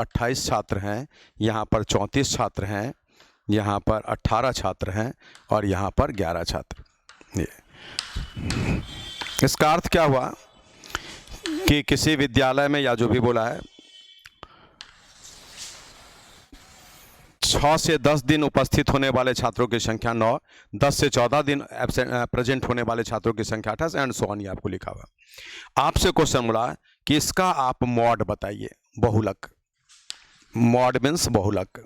28 छात्र हैं, यहाँ पर 34 छात्र हैं, यहाँ पर 18 छात्र हैं और यहाँ पर 11 छात्र। ये इसका अर्थ क्या हुआ कि किसी विद्यालय में, या जो भी बोला है, 6 से 10 दिन उपस्थित होने वाले छात्रों की संख्या 9, 10 से 14 दिन प्रेजेंट होने वाले छात्रों की संख्या 28 एंड सो ऑन। ये आपको लिखा हुआ। आपसे क्वेश्चन बोला कि इसका आप मॉड बताइए, बहुलक। मॉड मीन्स बहुलक।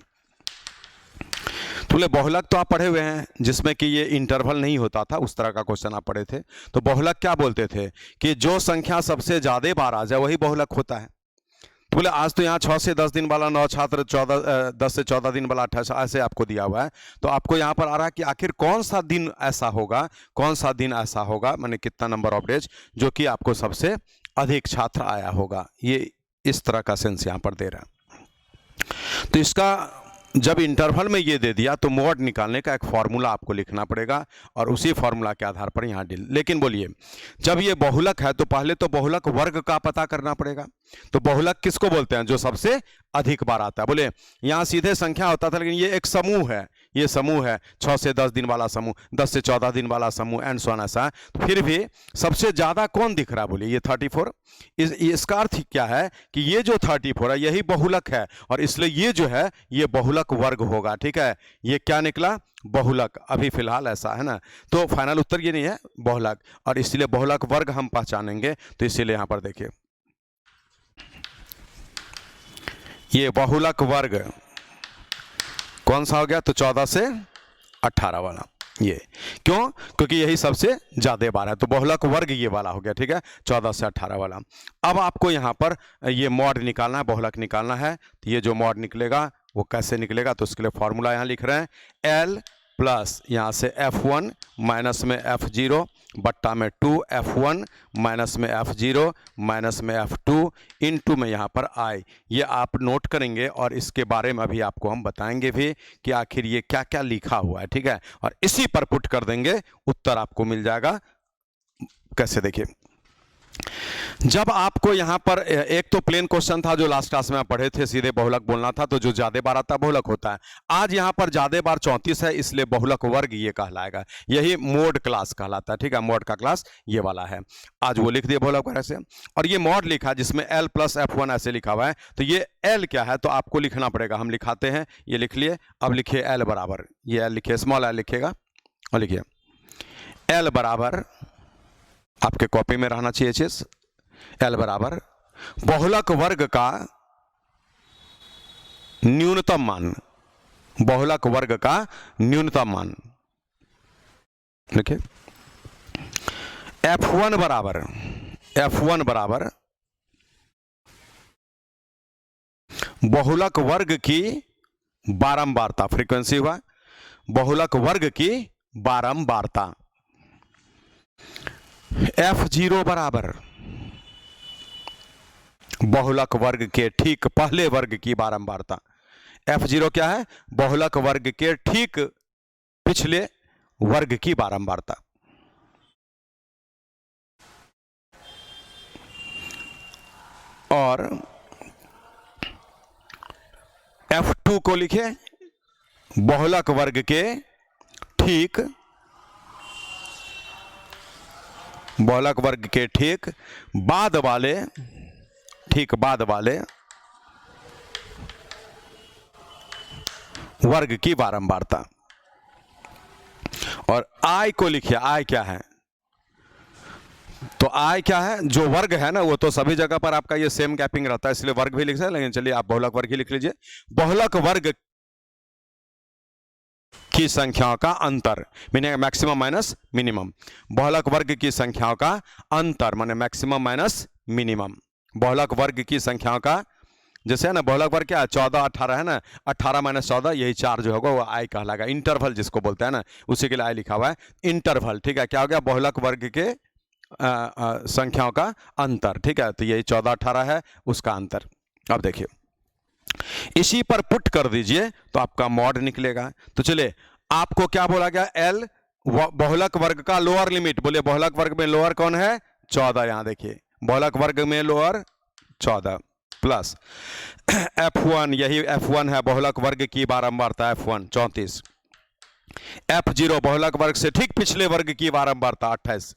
तो बोले बहुलक तो आप पढ़े हुए हैं, जिसमें कि ये इंटरवल नहीं होता था, उस तरह का क्वेश्चन आप पढ़े थे। तो बहुलक क्या बोलते थे कि जो संख्या सबसे ज्यादा बार आ जाए वही बहुलक होता है। तो बोले आज तो यहाँ 6 से 10 दिन वाला 9 छात्र, 10 से 14 दिन वाला 28, ऐसे आपको दिया हुआ है। तो आपको यहाँ पर आ रहा है कि आखिर कौन सा दिन ऐसा होगा, कौन सा दिन ऐसा होगा, माने कितना नंबर ऑफ डेज जो कि आपको सबसे अधिक छात्र आया होगा। ये इस तरह का सेंस यहाँ पर दे रहा है। तो इसका जब इंटरवल में ये दे दिया तो मॉड निकालने का एक फॉर्मूला आपको लिखना पड़ेगा और उसी फॉर्मूला के आधार पर यहाँ डील। लेकिन बोलिए, जब ये बहुलक है तो पहले तो बहुलक वर्ग का पता करना पड़ेगा। तो बहुलक किसको बोलते हैं? जो सबसे अधिक बार आता है। बोले यहाँ सीधे संख्या होता था, लेकिन ये एक समूह है, ये समूह है 6 से 10 दिन वाला समूह, 10 से 14 दिन वाला समूह एंड सो ऑन ऐसा। तो फिर भी सबसे ज़्यादा कौन दिख रहा है? बोलिए ये 34। इसका अर्थ क्या है कि ये जो 34 है यही बहुलक है और इसलिए ये जो है ये बहुलक वर्ग होगा। ठीक है, ये क्या निकला? बहुलक। अभी फिलहाल ऐसा है ना, तो फाइनल उत्तर ये नहीं है, बहुलक। और इसलिए बहुलक वर्ग हम पहचानेंगे। तो इसीलिए यहाँ पर देखिए ये बहुलक वर्ग कौन सा हो गया? तो 14 से 18 वाला। ये क्यों? क्योंकि यही सबसे ज्यादा बार है। तो बहुलक वर्ग ये वाला हो गया। ठीक है, 14 से 18 वाला। अब आपको यहाँ पर ये मॉड निकालना है, बहुलक निकालना है। तो ये जो मॉड निकलेगा वो कैसे निकलेगा? तो उसके लिए फॉर्मूला यहाँ लिख रहे हैं, L प्लस यहाँ से F1 माइनस में F0 बट्टा में 2F1 माइनस में F0 माइनस में F2 इनटू में यहाँ पर I। ये आप नोट करेंगे और इसके बारे में अभी आपको हम बताएंगे भी कि आखिर ये क्या क्या लिखा हुआ है। ठीक है, और इसी पर पुट कर देंगे, उत्तर आपको मिल जाएगा। कैसे? देखिए, जब आपको यहाँ पर एक तो प्लेन क्वेश्चन था जो लास्ट क्लास में आप पढ़े थे, सीधे बहुलक बोलना था, तो जो ज्यादा बार आता है बहुलक होता है। आज यहाँ पर ज्यादा बार 34 है, इसलिए बहुलक वर्ग ये कहलाएगा। यही मोड क्लास कहलाता है। ठीक है, मोड का क्लास ये वाला है। आज वो लिख दिए बहुलक वर्ग से, और ये मॉड लिखा जिसमें L प्लस F1 ऐसे लिखा हुआ है। तो ये L क्या है? तो आपको लिखना पड़ेगा, हम लिखाते हैं, ये लिख लिए। अब लिखिए L बराबर, ये L लिखिए, स्मॉल L लिखिएगा और लिखिए L बराबर, आपके कॉपी में रहना चाहिए चीज, L बराबर बहुलक वर्ग का न्यूनतम मान, बहुलक वर्ग का न्यूनतम मान। देखिए F1 बराबर, F1 बराबर बहुलक वर्ग की बारंबारता, फ्रीक्वेंसी हुआ बहुलक वर्ग की बारंबारता। F0 बराबर बहुलक वर्ग के ठीक पहले वर्ग की बारंबारता। F0 क्या है? बहुलक वर्ग के ठीक पिछले वर्ग की बारंबारता। और F2 को लिखे बहुलक वर्ग के ठीक, बहुलक वर्ग के ठीक बाद वाले, ठीक बाद वाले वर्ग की बारंबारता। और I को लिखिए, I क्या है? तो I क्या है? जो वर्ग है ना, वो तो सभी जगह पर आपका ये सेम गैपिंग रहता है, इसलिए वर्ग भी लिख सकते हैं, लेकिन चलिए आप बहुलक वर्ग ही लिख लीजिए। बहुलक वर्ग की संख्याओं का अंतर, मीनिंग मैक्सिमम माइनस मिनिमम। बहुलक वर्ग की संख्याओं का अंतर माने मैक्सिमम माइनस मिनिमम। बहुलक वर्ग की संख्याओं का, जैसे है ना बहुलक वर्ग क्या है? 14 18 है ना, 18 माइनस 14, यही 4 जो होगा वो I कहलाएगा। इंटरवल जिसको बोलते हैं ना, उसी के लिए I लिखा हुआ है, इंटरवल। ठीक है, क्या हो गया? बहुलक वर्ग के संख्याओं का अंतर। ठीक है, तो यही 14 18 है, उसका अंतर। अब देखिए इसी पर पुट कर दीजिए तो आपका मॉड निकलेगा। तो चलिए, आपको क्या बोला गया? L बहुलक वर्ग का लोअर लिमिट। बोलिए बहुलक वर्ग में लोअर कौन है? 14। यहां देखिए बहुलक वर्ग में लोअर 14 प्लस F1, यही F1 है, बहुलक वर्ग की बारंबारता F1 34, F0 बहुलक वर्ग से ठीक पिछले वर्ग की बारंबारता 28,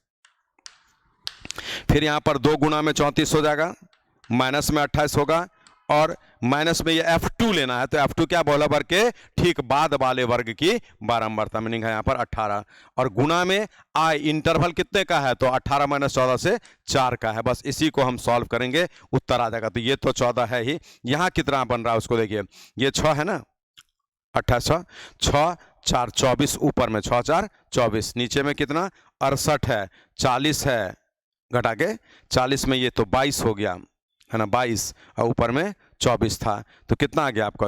फिर यहां पर 2 गुना में 34 हो जाएगा, माइनस में 28 होगा, और माइनस में ये F2 लेना है, तो F2 क्या, बहुलक वर्ग के ठीक बाद वाले वर्ग की बारंबारता, मीनिंग है यहां पर 18, और गुना में I इंटरवल कितने का है, तो 18 माइनस 14 से 4 का है। बस इसी को हम सॉल्व करेंगे, उत्तर आ जाएगा। तो ये तो 14 है ही, यहां कितना बन रहा है उसको देखिए, ये 6 है ना, 28 6 4 24, ऊपर में 6 4 24, नीचे में कितना 68 है, 40 है, घटा के 40 में ये तो 22 हो गया है ना, 22, और ऊपर में 24 था, तो कितना आ गया आपका,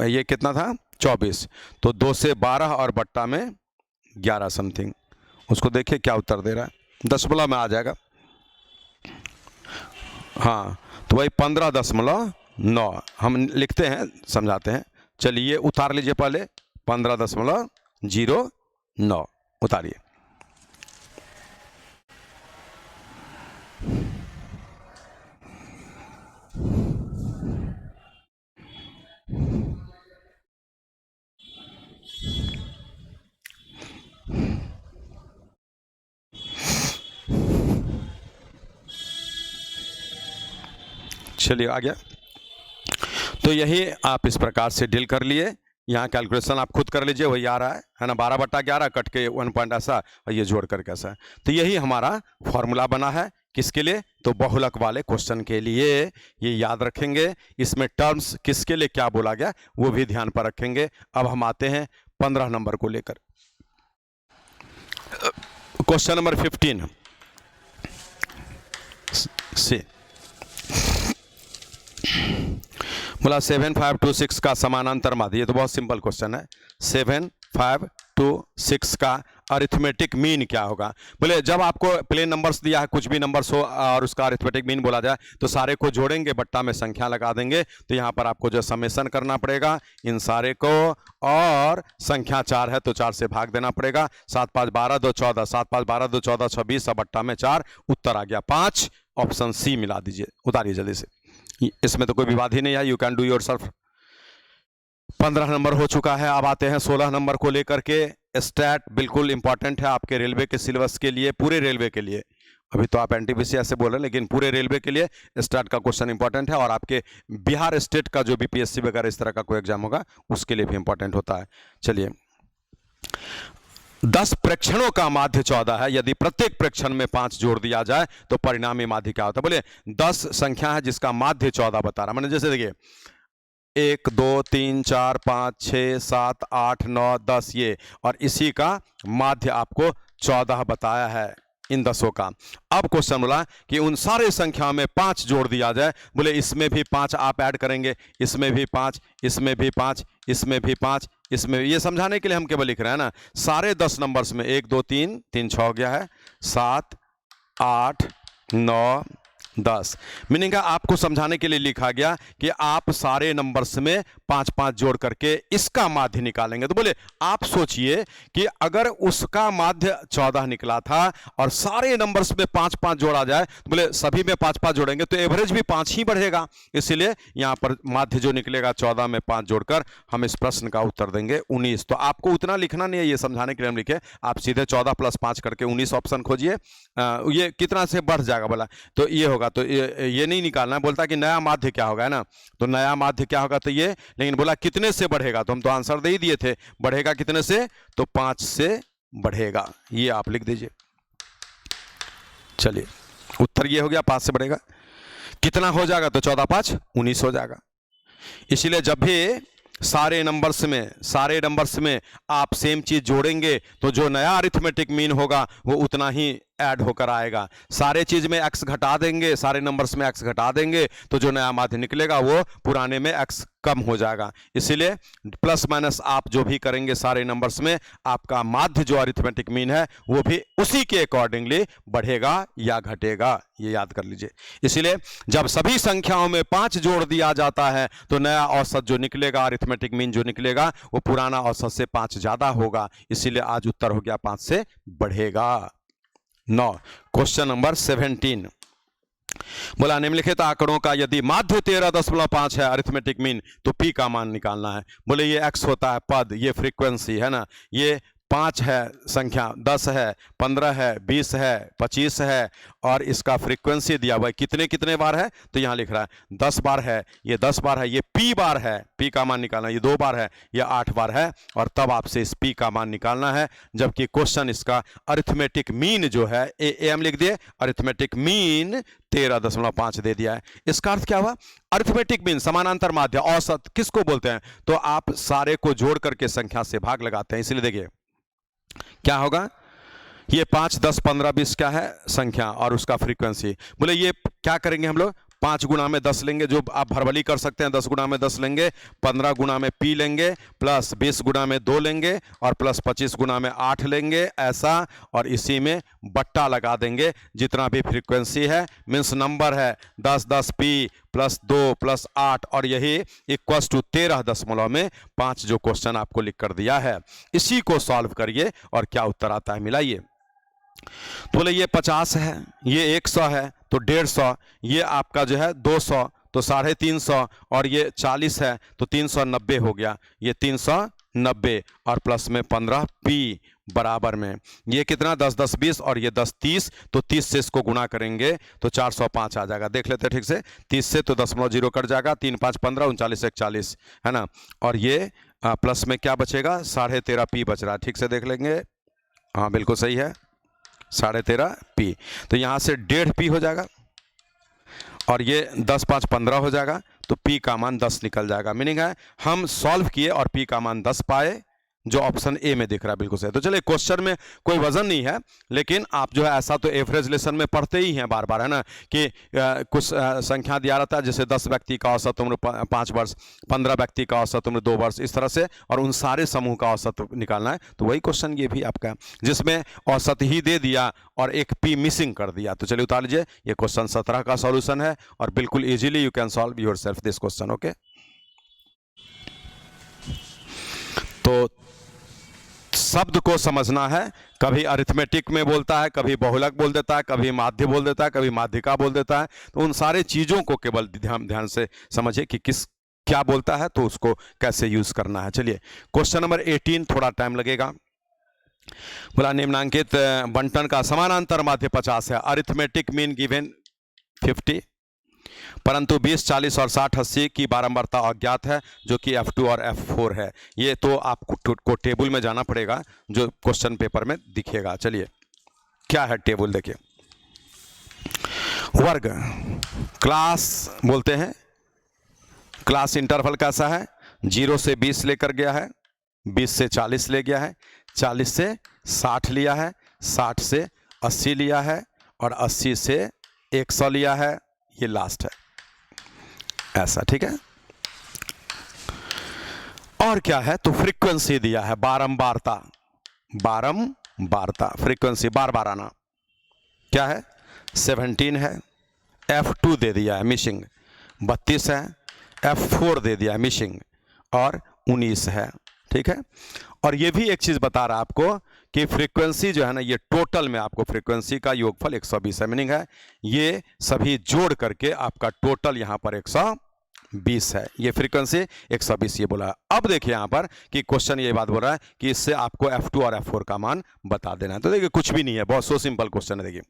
ये कितना था 24, तो 2 से 12 और बट्टा में 11 समथिंग, उसको देखिए क्या उत्तर दे रहा है, दशमलव में आ जाएगा। हाँ, तो वही 15.9 हम लिखते हैं, समझाते हैं। चलिए उतार लीजिए, पहले 15.09 उतारिए। चलिए आ गया। तो यही आप इस प्रकार से डील कर लिए, यहाँ कैलकुलेशन आप खुद कर लीजिए, वही आ रहा है ना, 12/11 कट के 1 पॉइंट ऐसा, और ये जोड़ करके ऐसा। तो यही हमारा फॉर्मूला बना है, किसके लिए, तो बहुलक वाले क्वेश्चन के लिए। ये याद रखेंगे, इसमें टर्म्स किसके लिए क्या बोला गया वो भी ध्यान पर रखेंगे। अब हम आते हैं 15 नंबर को लेकर, क्वेश्चन नंबर 15 से बोला 7526 का समानांतर माध्य, ये तो बहुत सिंपल क्वेश्चन है। 7526 का अरिथमेटिक मीन क्या होगा। बोले जब आपको प्लेन नंबर्स दिया है, कुछ भी नंबर्स हो और उसका अरिथमेटिक मीन बोला जाए, तो सारे को जोड़ेंगे, बट्टा में संख्या लगा देंगे, तो यहाँ पर आपको जो समेशन करना पड़ेगा इन सारे को, और संख्या 4 है तो 4 से भाग देना पड़ेगा। 7 5 12 2 14, 7 5 12 2 14 26, और बट्टा में 4, उत्तर आ गया 5। ऑप्शन सी मिला दीजिए, उतारिए जल्दी से, इसमें तो कोई विवाद ही नहीं है, you can do yourself. 15 number हो चुका है। अब आते हैं 16 नंबर को लेकर के। स्टैट बिल्कुल इंपॉर्टेंट है आपके रेलवे के सिलेबस के लिए, पूरे रेलवे के लिए। अभी तो आप एनटीपीसी ऐसे बोल रहे हैं, लेकिन पूरे रेलवे के लिए स्टैट का क्वेश्चन इंपॉर्टेंट है, और आपके बिहार स्टेट का जो भी पीएससी वगैरह इस तरह का कोई एग्जाम होगा उसके लिए भी इंपॉर्टेंट होता है। चलिए, 10 प्रेक्षणों का माध्य 14 है, यदि प्रत्येक प्रेक्षण में 5 जोड़ दिया जाए तो परिणामी माध्य क्या होता है। बोले 10 संख्या है जिसका माध्य 14 बता रहा, मैंने जैसे देखिए 1 2 3 4 5 6 7 8 9 10 ये, और इसी का माध्य आपको 14 बताया है इन 10 का। अब क्वेश्चन बोला कि उन सारे संख्याओं में 5 जोड़ दिया जाए। बोले इसमें भी 5 आप ऐड करेंगे, इसमें भी 5, इसमें भी 5, इसमें भी 5, इसमें, ये समझाने के लिए हम केवल लिख रहे हैं ना। सारे 10 नंबर्स में 1 2 3 3 6 हो गया है, 7 8 9 10, मीनिंग है आपको समझाने के लिए लिखा गया कि आप सारे नंबर्स में 5 5 जोड़ करके इसका माध्य निकालेंगे। तो बोले आप सोचिए कि अगर उसका माध्य 14 निकला था और सारे नंबर्स में 5 5 जोड़ा जाए, तो बोले सभी में 5 5 जोड़ेंगे तो एवरेज भी 5 ही बढ़ेगा। इसीलिए यहां पर माध्य जो निकलेगा 14 में 5 जोड़कर हम इस प्रश्न का उत्तर देंगे 19। तो आपको उतना लिखना नहीं है, ये समझाने के लिए हम लिखे, आप सीधे 14 + 5 करके 19 ऑप्शन खोजिए। ये कितना से बढ़ जाएगा बोला, तो ये होगा, तो ये नहीं निकालना, बोलता कि नया माध्य क्या होगा, है ना। तो नया माध्य क्या होगा, तो ये, लेकिन बोला कितने से बढ़ेगा, तो हम तो आंसर दे ही दिए थे, बढ़ेगा कितने से, तो 5 से बढ़ेगा, ये आप लिख दीजिए। चलिए उत्तर ये हो गया, 5 से बढ़ेगा। कितना हो जाएगा, तो 14 5 19 हो जाएगा। इसलिए जब भी सारे नंबर्स में आप सेम चीज जोड़ेंगे तो जो नया अरिथमेटिक मीन होगा वो उतना ही ऐड होकर आएगा। सारे चीज में x घटा देंगे, सारे नंबर्स में x घटा देंगे तो जो नया माध्य निकलेगा वो पुराने में x कम हो जाएगा। इसीलिए प्लस माइनस आप जो भी करेंगे सारे नंबर्स में, आपका माध्य जो अरिथमेटिक मीन है वो भी उसी के अकॉर्डिंगली बढ़ेगा या घटेगा, ये याद कर लीजिए। इसीलिए जब सभी संख्याओं में 5 जोड़ दिया जाता है तो नया औसत जो निकलेगा, अरिथमेटिक मीन जो निकलेगा वो पुराना औसत से 5 ज्यादा होगा। इसीलिए आज उत्तर हो गया 5 से बढ़ेगा। 9 क्वेश्चन नंबर 17 बोला निम्नलिखित आंकड़ों का यदि माध्य 13.5 है अरिथमेटिक मीन तो पी का मान निकालना है। बोले ये एक्स होता है पद, ये फ्रीक्वेंसी है ना, ये 5 है संख्या, 10 है, 15 है, 20 है, 25 है, और इसका फ्रीक्वेंसी दिया हुआ है कितने कितने बार है, तो यहाँ लिख रहा है 10 बार है, ये 10 बार है, ये पी बार है, पी का मान निकालना, ये 2 बार है, ये 8 बार है, और तब आपसे इस पी का मान निकालना है। जबकि क्वेश्चन इसका अरिथमेटिक मीन जो है एम लिख दिए, अरिथमेटिक मीन 13.5 दे दिया है। इसका अर्थ क्या हुआ, अरिथमेटिक मीन समानांतर माध्य औसत किसको बोलते हैं, तो आप सारे को जोड़ करके संख्या से भाग लगाते हैं, इसलिए देखिए क्या होगा, ये 5, 10, 15, 20 क्या है संख्या और उसका फ्रीक्वेंसी। बोले ये क्या करेंगे हम लोग, 5 गुना में 10 लेंगे, जो आप भरबली कर सकते हैं, 10 गुना में 10 लेंगे, 15 गुना में पी लेंगे, प्लस 20 गुना में 2 लेंगे, और प्लस 25 गुना में 8 लेंगे, ऐसा, और इसी में बट्टा लगा देंगे जितना भी फ्रीक्वेंसी है, मीन्स नंबर है 10, 10 पी प्लस 2 प्लस 8, और यही इक्वल्स टू 13.5 जो क्वेश्चन आपको लिख कर दिया है। इसी को सॉल्व करिए और क्या उत्तर आता है मिलाइए। तो बोले ये 50 है, ये 100 है तो 150, ये आपका जो है 200 तो 350, और ये 40 है तो 390 हो गया, ये 390 और प्लस में 15 पी बराबर में ये कितना 10, 10, 20 और ये 10, 30, तो 30 से इसको गुणा करेंगे तो 405 आ जाएगा। देख लेते हैं ठीक से, 30 से तो 0.0 कट जाएगा, 3, 5, 15, 39, 41 है ना, और ये प्लस में क्या बचेगा 13.5 पी बच रहा है। ठीक से देख लेंगे, हाँ बिल्कुल सही है 13.5 पी, तो यहाँ से 1.5 पी हो जाएगा, और ये 10, 5, 15 हो जाएगा, तो पी का मान 10 निकल जाएगा। मीनिंग है हम सॉल्व किए और पी का मान 10 पाए, जो ऑप्शन ए में दिख रहा है बिल्कुल सही। तो चलिए क्वेश्चन में कोई वजन नहीं है, लेकिन आप जो है ऐसा तो एवरेज लेसन में पढ़ते ही हैं बार बार, है ना, कि कुछ संख्या दिया रहता है, जैसे 10 व्यक्ति का औसत उम्र 5 वर्ष, 15 व्यक्ति का औसत उम्र 2 वर्ष, इस तरह से, और उन सारे समूह का औसत निकालना है। तो वही क्वेश्चन ये भी आपका है, जिसमें औसत ही दे दिया और एक पी मिसिंग कर दिया। तो चलिए उतार लीजिए, ये क्वेश्चन 17 का सॉल्यूशन है, और बिल्कुल easily you can solve your self this question. Okay, तो शब्द को समझना है, कभी अरिथमेटिक में बोलता है, कभी बहुलक बोल देता है, कभी माध्य बोल देता है, कभी माध्यिका बोल देता है, तो उन सारे चीज़ों को केवल ध्यान से समझिए कि किस क्या बोलता है, तो उसको कैसे यूज करना है। चलिए क्वेश्चन नंबर 18, थोड़ा टाइम लगेगा। बोला निम्नांकित बंटन का समानांतर माध्य 50 है, अरिथमेटिक मीन गिवन 50, परंतु 20, 40 और 60, 80 की बारंबारता अज्ञात है, जो कि F2 और F4 है। ये तो आपको टेबल में जाना पड़ेगा, जो क्वेश्चन पेपर में दिखेगा। चलिए क्या है टेबल देखिए, वर्ग क्लास बोलते हैं, क्लास इंटरवल कैसा है, 0 से 20 लेकर गया है, 20 से 40 ले गया है, 40 से 60 लिया है, 60 से 80 लिया है, और 80 से 100 लिया है, ये लास्ट है ऐसा, ठीक है। और क्या है, तो फ्रीक्वेंसी दिया है, बारंबारता, फ्रीक्वेंसी बार बार आना, क्या है 17 है, F2 दे दिया है मिसिंग, 32 है, F4 दे दिया है मिसिंग, और 19 है, ठीक है। और ये भी एक चीज बता रहा है आपको कि फ्रीक्वेंसी जो है ना, ये टोटल में आपको फ्रीक्वेंसी का योगफल 120 है, मीनिंग है ये सभी जोड़ करके आपका टोटल यहां पर 120 है, ये फ्रीक्वेंसी 120 ये बोला है। अब देखिए यहां पर कि क्वेश्चन ये बात बोल रहा है कि इससे आपको F2 और F4 का मान बता देना है। तो देखिए कुछ भी नहीं है, बहुत सो सिंपल क्वेश्चन है। देखिए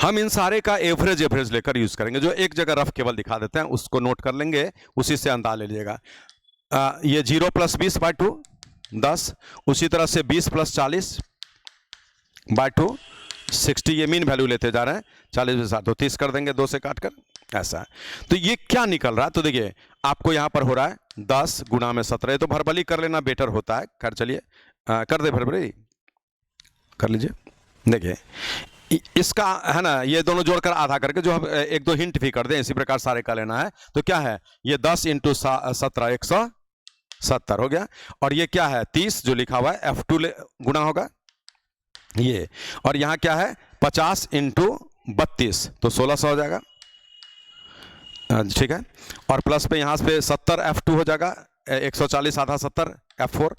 हम इन सारे का एवरेज लेकर यूज करेंगे, जो एक जगह रफ केवल दिखा देते हैं उसको नोट कर लेंगे, उसी से अंदाज ले लीजिएगा। ये 0 + 20/2 10, उसी तरह से 20 + 40/2 60, ये मीन वैल्यू लेते जा रहे हैं, 40 से 60 तो 30 कर देंगे 2 से काट कर, ऐसा है। तो ये क्या निकल रहा है, तो देखिए आपको यहां पर हो रहा है 10 गुना में 17, तो भरबली कर लेना बेटर होता है, खैर चलिए कर दे भरबली कर लीजिए। देखिए इसका है ना, ये दोनों जोड़कर आधा करके, जो हम 1-2 हिंट भी कर दें, इसी प्रकार सारे का लेना है। तो क्या है, ये 10 × 17 170 हो गया, और ये क्या है 30 जो लिखा हुआ है, F2 गुना होगा ये, और यहां क्या है 50 × 32 तो 1600 हो जाएगा, ठीक है। और प्लस पे यहां पे 70 F2 हो जाएगा, 140 आधा 70 F4,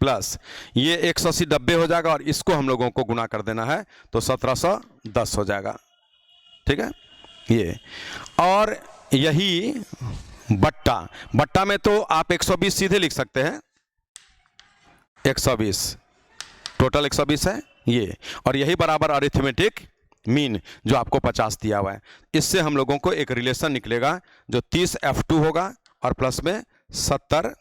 प्लस ये 180 डब्बे हो जाएगा, और इसको हम लोगों को गुना कर देना है तो 1710 हो जाएगा, ठीक है ये। और यही बट्टा में तो आप 120 सीधे लिख सकते हैं, 120 टोटल 120 है ये, और यही बराबर अरिथमेटिक मीन जो आपको 50 दिया हुआ है। इससे हम लोगों को एक रिलेशन निकलेगा जो 30 F2 होगा और प्लस में 70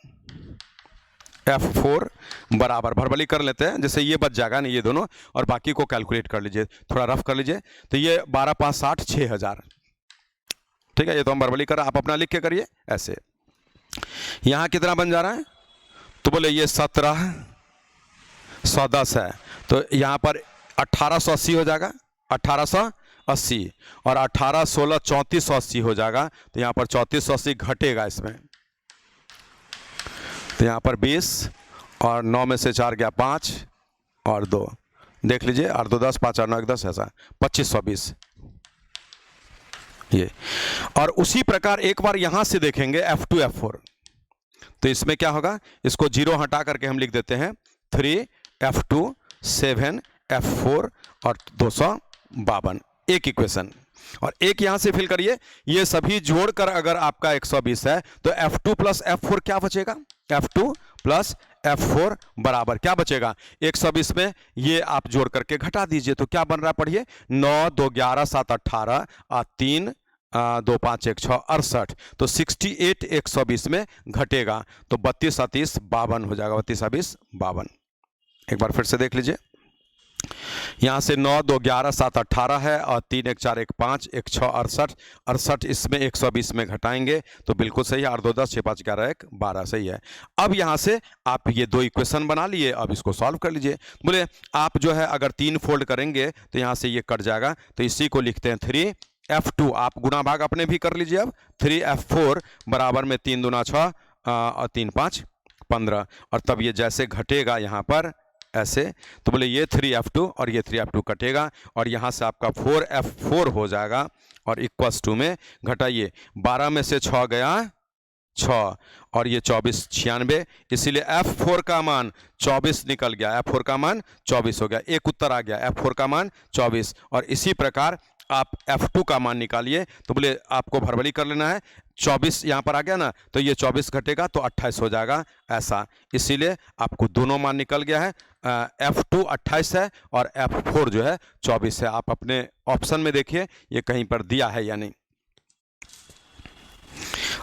F4 बराबर, भरबली कर लेते हैं, जैसे ये बच जाएगा ना ये दोनों, और बाकी को कैलकुलेट कर लीजिए, थोड़ा रफ कर लीजिए। तो ये 12 5 60 6000, ठीक है, ये तो हम भरबली कर, आप अपना लिख के करिए ऐसे। यहाँ कितना बन जा रहा है, तो बोले ये 1710 है, तो यहाँ पर 1880 हो जाएगा, 1880, और 18 16 3480 हो जाएगा, तो यहाँ पर 3480 घटेगा इसमें, तो यहाँ पर 20 और 9 में से 4 गया 5 और 2, देख लीजिए 8 2 10 5 8 9 1 10, ऐसा 2520 ये। और उसी प्रकार एक बार यहाँ से देखेंगे F2 F4, तो इसमें क्या होगा, इसको 0 हटा करके हम लिख देते हैं 3 F2 7 F4 और 252, एक इक्वेशन। और एक यहाँ से फिल करिए, ये सभी जोड़कर अगर आपका 120 है तो F2 प्लस F4 क्या बचेगा, F2 प्लस F4 बराबर क्या बचेगा, 120 में ये आप जोड़ करके घटा दीजिए, तो क्या बन रहा है पढ़िए, 9 2 11 7 18 3 2 5 1 6 68, तो 68 120 में घटेगा, तो 32 38 52 हो जाएगा, 32 28 52। एक बार फिर से देख लीजिए, यहाँ से 9 2 11 7 18 है और 3 1 4 1 5 1 6 68 68, इसमें 120 में घटाएंगे तो बिल्कुल सही है, 8 2 10 6 5 11 1 12 सही है। अब यहाँ से आप ये दो इक्वेशन बना लिए, अब इसको सॉल्व कर लीजिए। बोले आप जो है अगर 3 फोल्ड करेंगे तो यहाँ से ये कट जाएगा, तो इसी को लिखते हैं 3 F2, आप गुणा भाग अपने भी कर लीजिए। अब 3 F4 बराबर में 3 दूना 6 और 3 5 15, और तब ये जैसे घटेगा यहाँ पर ऐसे, तो बोले ये 3 F2 और ये 3 F2 कटेगा, और यहाँ से आपका 4 F4 हो जाएगा, और इक्वल्स टू में घटाइए, 12 में से 6 गया 6 और ये 24 96, इसीलिए F4 का मान 24 निकल गया, F4 का मान 24 हो गया, एक उत्तर आ गया, F4 का मान 24। और इसी प्रकार आप F2 का मान निकालिए, तो बोले आपको भरबली कर लेना है, 24 यहाँ पर आ गया ना, तो ये 24 घटेगा तो 28 हो जाएगा ऐसा, इसीलिए आपको दोनों मान निकल गया है, F2 28 है और F4 जो है 24 है। आप अपने ऑप्शन में देखिए ये कहीं पर दिया है या नहीं,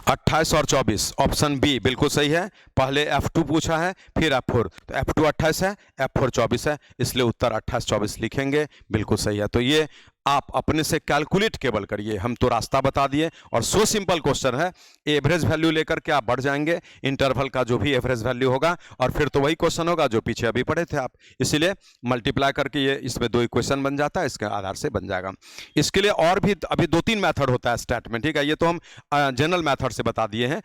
28 और 24, ऑप्शन बी बिल्कुल सही है, पहले F2 पूछा है फिर F4, तो F2 28 है F4 24 है, इसलिए उत्तर 28 24 लिखेंगे, बिल्कुल सही है। तो ये आप अपने से कैलकुलेट केवल करिए, हम तो रास्ता बता दिए, और सो सिंपल क्वेश्चन है, एवरेज वैल्यू लेकर के आप बढ़ जाएंगे, इंटरवल का जो भी एवरेज वैल्यू होगा, और फिर तो वही क्वेश्चन होगा जो पीछे अभी पढ़े थे आप, इसीलिए मल्टीप्लाई करके ये इसमें 2 इक्वेशन बन जाता है, इसके आधार से बन जाएगा। इसके लिए और भी अभी 2-3 मेथड होता है स्टैट में, ठीक है, ये तो हम जनरल मेथड से बता दिए हैं,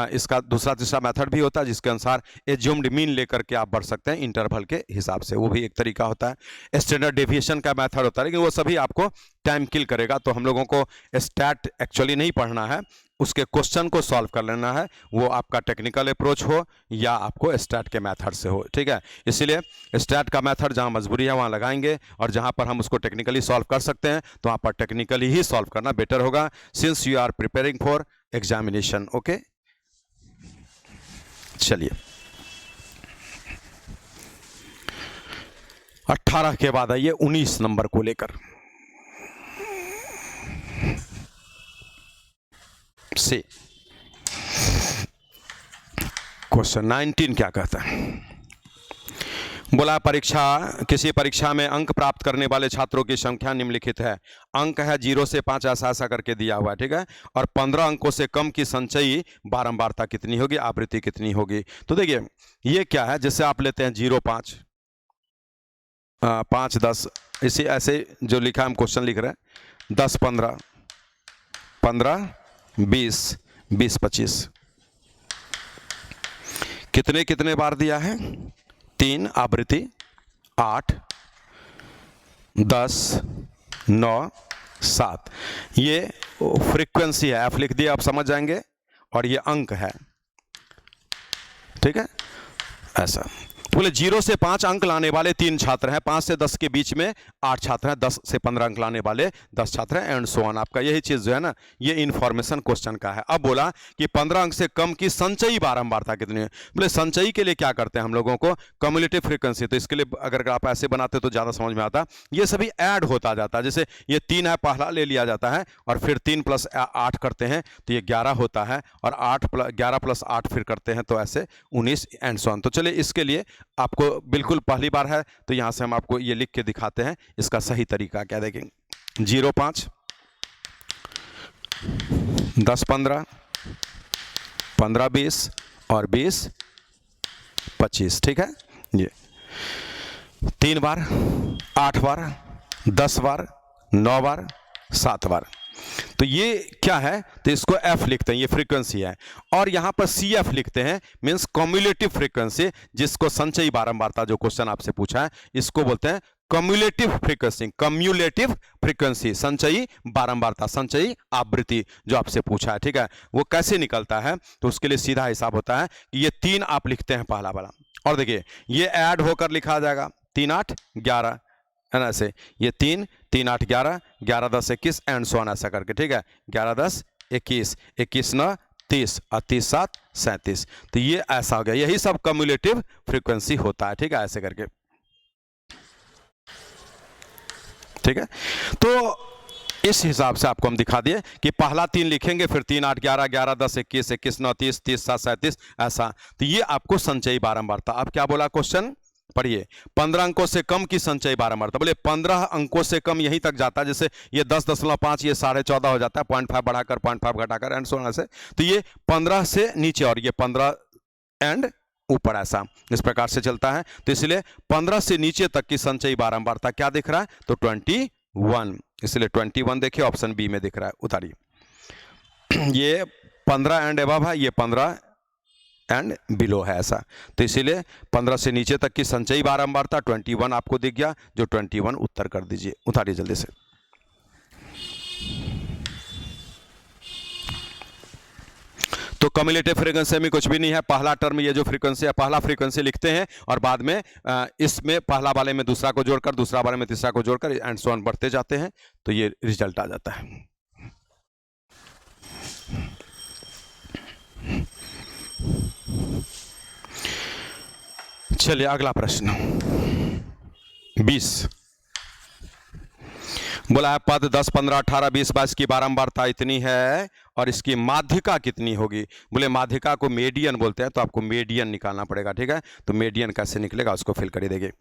इसका दूसरा तीसरा मेथड भी होता है जिसके अनुसार एज्यूम्ड मीन लेकर के आप बढ़ सकते हैं इंटरवल के हिसाब से, वो भी एक तरीका होता है। स्टैंडर्ड डेविएशन का मेथड होता है, लेकिन वो सभी आपको टाइम किल करेगा, तो हम लोगों को स्टैट एक्चुअली नहीं पढ़ना है, उसके क्वेश्चन को सॉल्व कर लेना है, वो आपका टेक्निकल अप्रोच हो या आपको स्टैट के मेथड से हो, ठीक है। इसीलिए स्टैट का मेथड जहां मजबूरी है वहां लगाएंगे, और जहां पर हम उसको टेक्निकली सॉल्व कर सकते हैं तो वहां पर टेक्निकली ही सॉल्व करना बेटर होगा, since you are preparing for examination. Okay, चलिए 18 के बाद आइए 19 नंबर को लेकर से। क्वेश्चन 19 क्या कहता है, बोला किसी परीक्षा में अंक प्राप्त करने वाले छात्रों की संख्या निम्नलिखित है, अंक है 0 से 5 ऐसा करके दिया हुआ है, ठीक है, और 15 अंकों से कम की संचयी बारंबारता कितनी होगी, आवृत्ति कितनी होगी। तो देखिए ये क्या है, जैसे आप लेते हैं 0 5 5 10, इसी ऐसे जो लिखा हम क्वेश्चन लिख रहे हैं, 10 15 15 20 20 25, कितने कितने बार दिया है, 3 आवृत्ति, 8 10 9 7, ये फ्रीक्वेंसी है, F लिख दिया आप समझ जाएंगे, और ये अंक है, ठीक है ऐसा। बोले 0 से 5 अंक लाने वाले 3 छात्र हैं, 5 से 10 के बीच में 8 छात्र हैं, 10 से 15 अंक लाने वाले 10 छात्र हैं, एंड सो ऑन। आपका यही चीज जो है ना, ये इन्फॉर्मेशन क्वेश्चन का है। अब बोला कि 15 अंक से कम की संचयी बारंबारता कितनी है। बोले संचयी के लिए क्या करते हैं हम लोगों को, कम्युलेटिव फ्रीक्वेंसी। तो इसके लिए अगर आप ऐसे बनाते तो ज्यादा समझ में आता। ये सभी ऐड होता जाता है, जैसे ये 3 है, पहला ले लिया जाता है और फिर 3 + 8 करते हैं तो ये 11 होता है, और 11 + 8 फिर करते हैं तो ऐसे 19 एंड सो ऑन। तो चलिए इसके लिए आपको बिल्कुल पहली बार है तो यहां से हम आपको ये लिख के दिखाते हैं इसका सही तरीका क्या देखेंगे। 0 5 10 15 15 20 और 20 25, ठीक है। ये 3 बार, 8 बार, 10 बार, 9 बार, 7 बार। तो ये क्या है, तो इसको F लिखते हैं, ये फ्रीक्वेंसी है। और यहां पर CF लिखते हैं, मींस कम्युलेटिव फ्रीक्वेंसी, जिसको संचयी बारंबारता जो क्वेश्चन आपसे पूछा है इसको बोलते हैं कम्युलेटिव फ्रीक्वेंसी। कम्युलेटिव फ्रीक्वेंसी, संचयी बारंबारता, संचयी आवृत्ति जो आपसे पूछा है, ठीक है। वो कैसे निकलता है, तो उसके लिए सीधा हिसाब होता है कि ये 3 आप लिखते हैं पहला वाला, और देखिए ये ऐड होकर लिखा जाएगा 3 8 11, है ना, ऐसे ये 3 3 8 11, 11 10 21 एंड सो ऑन, ऐसा करके, ठीक है। 11 10 21, 21 9 30 और 30 7 37। तो ये ऐसा हो गया, यही सब कम्युलेटिव फ्रीक्वेंसी होता है, ठीक है, ऐसे करके, ठीक है। तो इस हिसाब से आपको हम दिखा दिए कि पहला 3 लिखेंगे, फिर 3 8 11, 11 10 21, 21 9 30, 30 7 37, ऐसा। तो ये आपको संचयी बारंबारता। अब क्या बोला क्वेश्चन, पढ़िए। 15 अंकों से कम की संचयी बारंबारता, बोले 15 अंकों से कम यहीं तक जाता है, जैसे ये 10.5, ये 14.5 हो जाता है, 0.5 बढ़ाकर 0.5 घटाकर एंड सो ऑन से। तो ये 15 से नीचे और ये 15 एंड ऊपर, ऐसा इस प्रकार से चलता है। तो इसलिए 15 से नीचे तक की संचयी बारंबारता क्या दिख रहा है, तो 21, इसलिए 21 देखिए ऑप्शन बी में दिख रहा है, उतारिए। ये 15 एंड अबव है, ये 15 एंड बिलो है, ऐसा। तो इसीलिए 15 से नीचे तक की संचयी बारंबारता 21 आपको दिख गया, जो 21 उत्तर कर दीजिए, उतारिए जल्दी से। तो कम्युलेटिव फ्रीक्वेंसी में कुछ भी नहीं है, पहला टर्म ये जो फ्रीक्वेंसी है, पहला फ्रीक्वेंसी लिखते हैं और बाद में इसमें पहला वाले में दूसरा को जोड़कर, दूसरा वाले में तीसरा को जोड़कर एंड सो ऑन बढ़ते जाते हैं, तो ये रिजल्ट आ जाता है। चलिए अगला प्रश्न 20 बोला है पद 10 15 18 20 22 की बारंबारता इतनी है और इसकी माध्यिका कितनी होगी। बोले माध्यिका को मीडियन बोलते हैं, तो आपको मीडियन निकालना पड़ेगा, ठीक है। तो मीडियन कैसे निकलेगा उसको फिल करिए, देखिए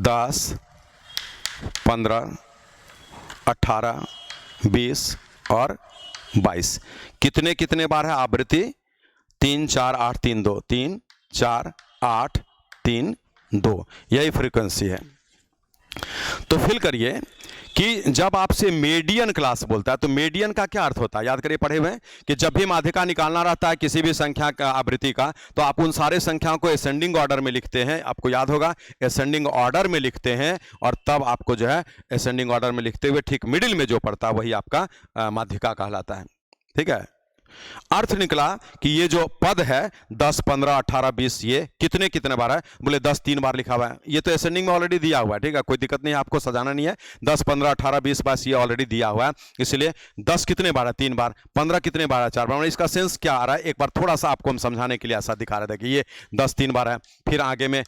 10 15 18 20 और 22 कितने कितने बार है आवृत्ति, 3 4 8 3 2, 3 4 8 3 2, यही फ्रीक्वेंसी है। तो फिल करिए कि जब आपसे मीडियन क्लास बोलता है तो मीडियन का क्या अर्थ होता है, याद करिए पढ़े हुए कि जब भी माध्यिका निकालना रहता है किसी भी संख्या का आवृत्ति का, तो आप उन सारे संख्याओं को असेंडिंग ऑर्डर में लिखते हैं, आपको याद होगा असेंडिंग ऑर्डर में लिखते हैं, और तब आपको जो है असेंडिंग ऑर्डर में लिखते हुए ठीक मिडिल में जो पड़ता है वही आपका माध्यिका कहलाता है, ठीक है। अर्थ निकला कि ये जो पद है 10 15 18 20 ये कितने कितने बार है, बोले 10 3 बार लिखा हुआ है, ये तो असेंडिंग में ऑलरेडी दिया हुआ है, ठीक है, कोई दिक्कत नहीं है, आपको सजाना नहीं है। 10 15 18 20 22 ये ऑलरेडी दिया हुआ है, इसलिए 10 कितने बार है 3 बार, 15 कितने बार है 4 बार। इसका सेंस क्या आ रहा है, एक बार थोड़ा सा आपको हम समझाने के लिए ऐसा दिखा रहे थे कि ये 10 3 बार है, फिर आगे में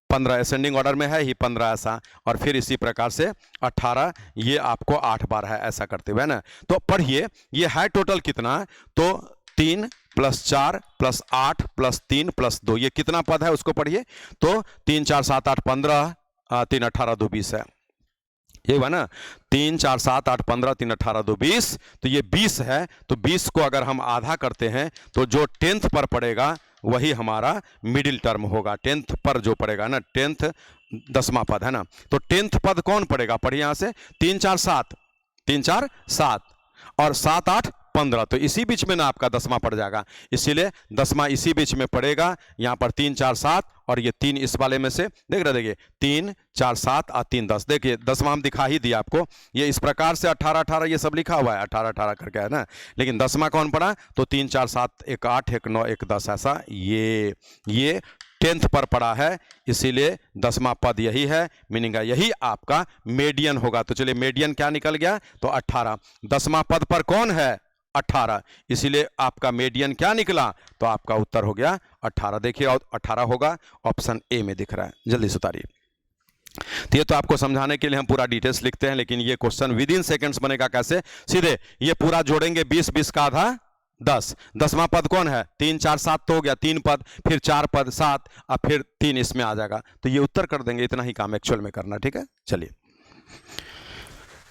15 असेंडिंग ऑर्डर में है ही 15 ऐसा, और फिर इसी प्रकार से 18 ये आपको 8 बार है, ऐसा करते हुए ना। तो पढ़िए ये है टोटल कितना, तो 3 + 4 + 8 + 3 + 2, ये कितना पद है उसको पढ़िए। तो 3 4 7 8 15, 3 18 2 20 है, ये हुआ ना, 3 4 7 8 15 3 18 2 20, तो ये 20 है। तो 20 को अगर हम आधा करते हैं तो जो 10th पर पड़ेगा वही हमारा मिडिल टर्म होगा, 10th पर जो पड़ेगा ना, 10th 10वां पद है ना, तो 10th पद कौन पड़ेगा, पढ़िए यहां से 3 4 7 3 4 7 और 7 8 15, तो इसी बीच में ना आपका 10वां पड़ जाएगा, इसीलिए 10वां इसी बीच में पड़ेगा। यहाँ पर 3 4 7 और ये 3 इस वाले में से देख रहे, देखिए 3 4 7 और 3 10, देखिए 10वां हम दिखा ही दिया आपको, ये इस प्रकार से 18 18 ये सब लिखा हुआ है 18 18 करके, है ना, लेकिन 10वां कौन पड़ा, तो 3 4 7 1 8 1 9 1 10, ऐसा ये 10th पर पड़ा है, इसीलिए 10वां पद यही है, मीनिंग है यही आपका मीडियन होगा। तो चलिए मीडियन क्या निकल गया, तो 18। 10वां पद पर कौन है, 18, इसीलिए आपका मीडियन क्या निकला, तो आपका उत्तर हो गया 18। देखिए 18 होगा, ऑप्शन ए में दिख रहा है। जल्दी से उतारिए। तो ये तो आपको समझाने के लिए हम पूरा डिटेल्स लिखते हैं, लेकिन ये क्वेश्चन विद इन सेकेंड्स बनेगा कैसे, सीधे ये पूरा जोड़ेंगे, 20 20 का आधा 10। 10वां पद कौन है, 3 4 7 तो हो गया, 3 पद, फिर 4 पद 7, अब फिर 3 इसमें आ जाएगा, तो ये उत्तर कर देंगे। इतना ही काम एक्चुअल में करना, ठीक है। चलिए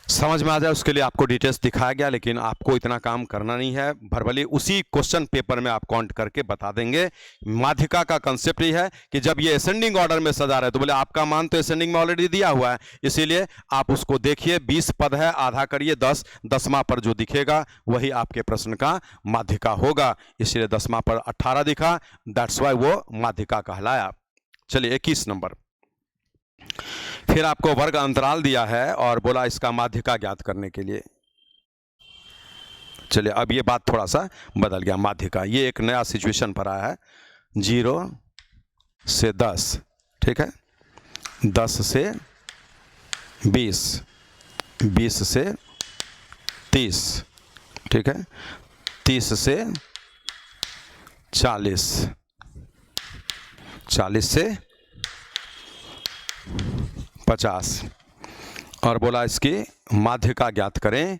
समझ में आ जाए उसके लिए आपको डिटेल्स दिखाया गया, लेकिन आपको इतना काम करना नहीं है, भरभली उसी क्वेश्चन पेपर में आप काउंट करके बता देंगे। माध्यिका का कंसेप्ट ये है कि जब ये असेंडिंग ऑर्डर में सजा रहे, तो बोले आपका मान तो असेंडिंग में ऑलरेडी दिया हुआ है, इसीलिए आप उसको देखिए, 20 पद है, आधा करिए 10, 10वां पर जो दिखेगा वही आपके प्रश्न का माध्यिका होगा, इसलिए 10वां पर 18 दिखा, दैट्स वाई वो माध्यिका कहलाया। चलिए 21 नंबर, फिर आपको वर्ग अंतराल दिया है और बोला इसका माध्यिका ज्ञात करने के लिए। चलिए अब ये बात थोड़ा सा बदल गया, माध्यिका ये एक नया सिचुएशन पर आया है। 0 से 10, ठीक है, 10 से 20, 20 से 30, ठीक है, 30 से 40, 40 से 50, और बोला इसकी माध्यिका ज्ञात करें।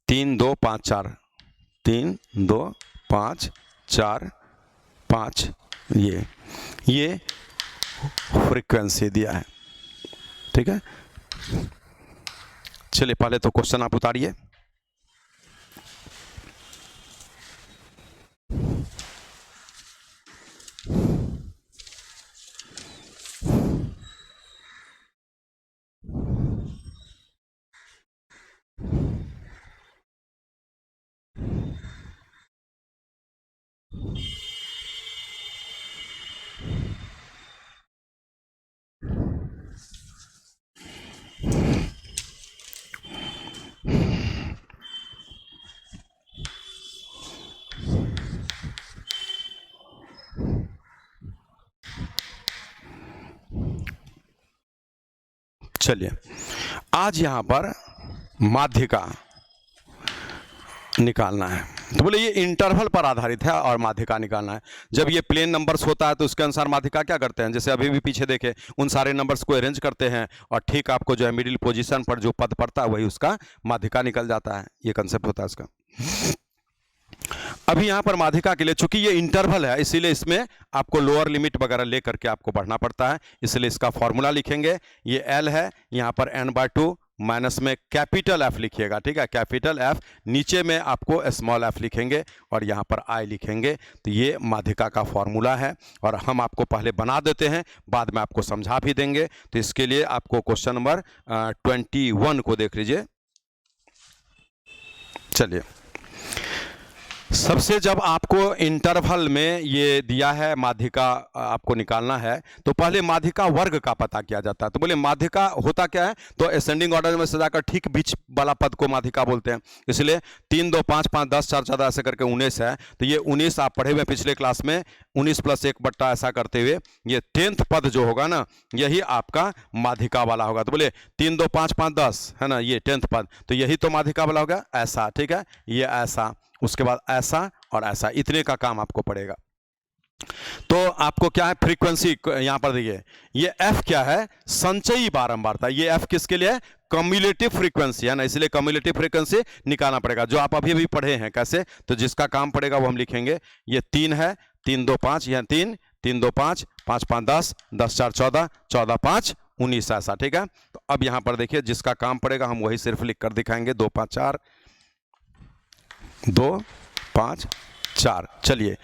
3 2 5 4, 3 2 5 4 5, ये फ्रीक्वेंसी दिया है, ठीक है। चलिए पहले तो क्वेश्चन आप उतारिए। चलिए आज यहां पर माध्यिका निकालना है, तो बोले ये इंटरवल पर आधारित है और माध्यिका निकालना है। जब ये प्लेन नंबर्स होता है तो उसके अनुसार माध्यिका क्या करते हैं, जैसे अभी भी पीछे देखे, उन सारे नंबर्स को अरेंज करते हैं और ठीक आपको जो है मिडिल पोजीशन पर जो पद पड़ता है वही उसका माध्यिका निकल जाता है। ये कंसेप्ट होता है इसका। अभी यहां पर माध्यिका के लिए चूंकि ये इंटरवल है, इसीलिए इसमें आपको लोअर लिमिट वगैरह लेकर के आपको बढ़ना पड़ता है, इसलिए इसका फॉर्मूला लिखेंगे। ये L है, यहां पर n/2 माइनस में कैपिटल F लिखिएगा, ठीक है, कैपिटल F, नीचे में आपको स्मॉल f लिखेंगे और यहाँ पर I लिखेंगे। तो ये माध्यिका का फॉर्मूला है और हम आपको पहले बना देते हैं, बाद में आपको समझा भी देंगे। तो इसके लिए आपको क्वेश्चन नंबर 21 को देख लीजिए। चलिए सबसे जब आपको इंटरवल में ये दिया है माध्यिका आपको निकालना है, तो पहले माध्यिका वर्ग का पता किया जाता है। तो बोले माध्यिका होता क्या है, तो असेंडिंग ऑर्डर में सजाकर ठीक बीच वाला पद को माध्यिका बोलते हैं। इसलिए 3 2 5 5 10 4 14 ऐसे करके 19 है, तो ये 19 आप पढ़े हुए पिछले क्लास में, 19 + 1 बट्टा ऐसा करते हुए ये 10th पद जो होगा ना, यही आपका माध्यिका वाला होगा। तो बोले 3 2 5 5 10 है ना, ये 10th पद, तो यही तो माध्यिका वाला होगा, ऐसा, ठीक है, ये ऐसा, उसके बाद ऐसा और ऐसा, इतने का काम आपको पड़ेगा। तो आपको क्या है, फ्रीक्वेंसी यहां पर देखिए, ये F क्या है, संचयी बारंबारता। ये F किसके लिए है, कम्युलेटिव फ्रीक्वेंसी है ना, इसलिए कम्युलेटिव फ्रीक्वेंसी निकालना पड़ेगा, जो आप अभी अभी पढ़े हैं कैसे। तो जिसका काम पड़ेगा वो हम लिखेंगे। ये 3 है, 3 2 5, यह 3 3 2 5 5 5 10 10 4 14 14 5 19 ऐसा, ठीक है। तो अब यहां पर देखिए जिसका काम पड़ेगा हम वही सिर्फ लिख कर दिखाएंगे, 2 5 4 2 5 4। चलिए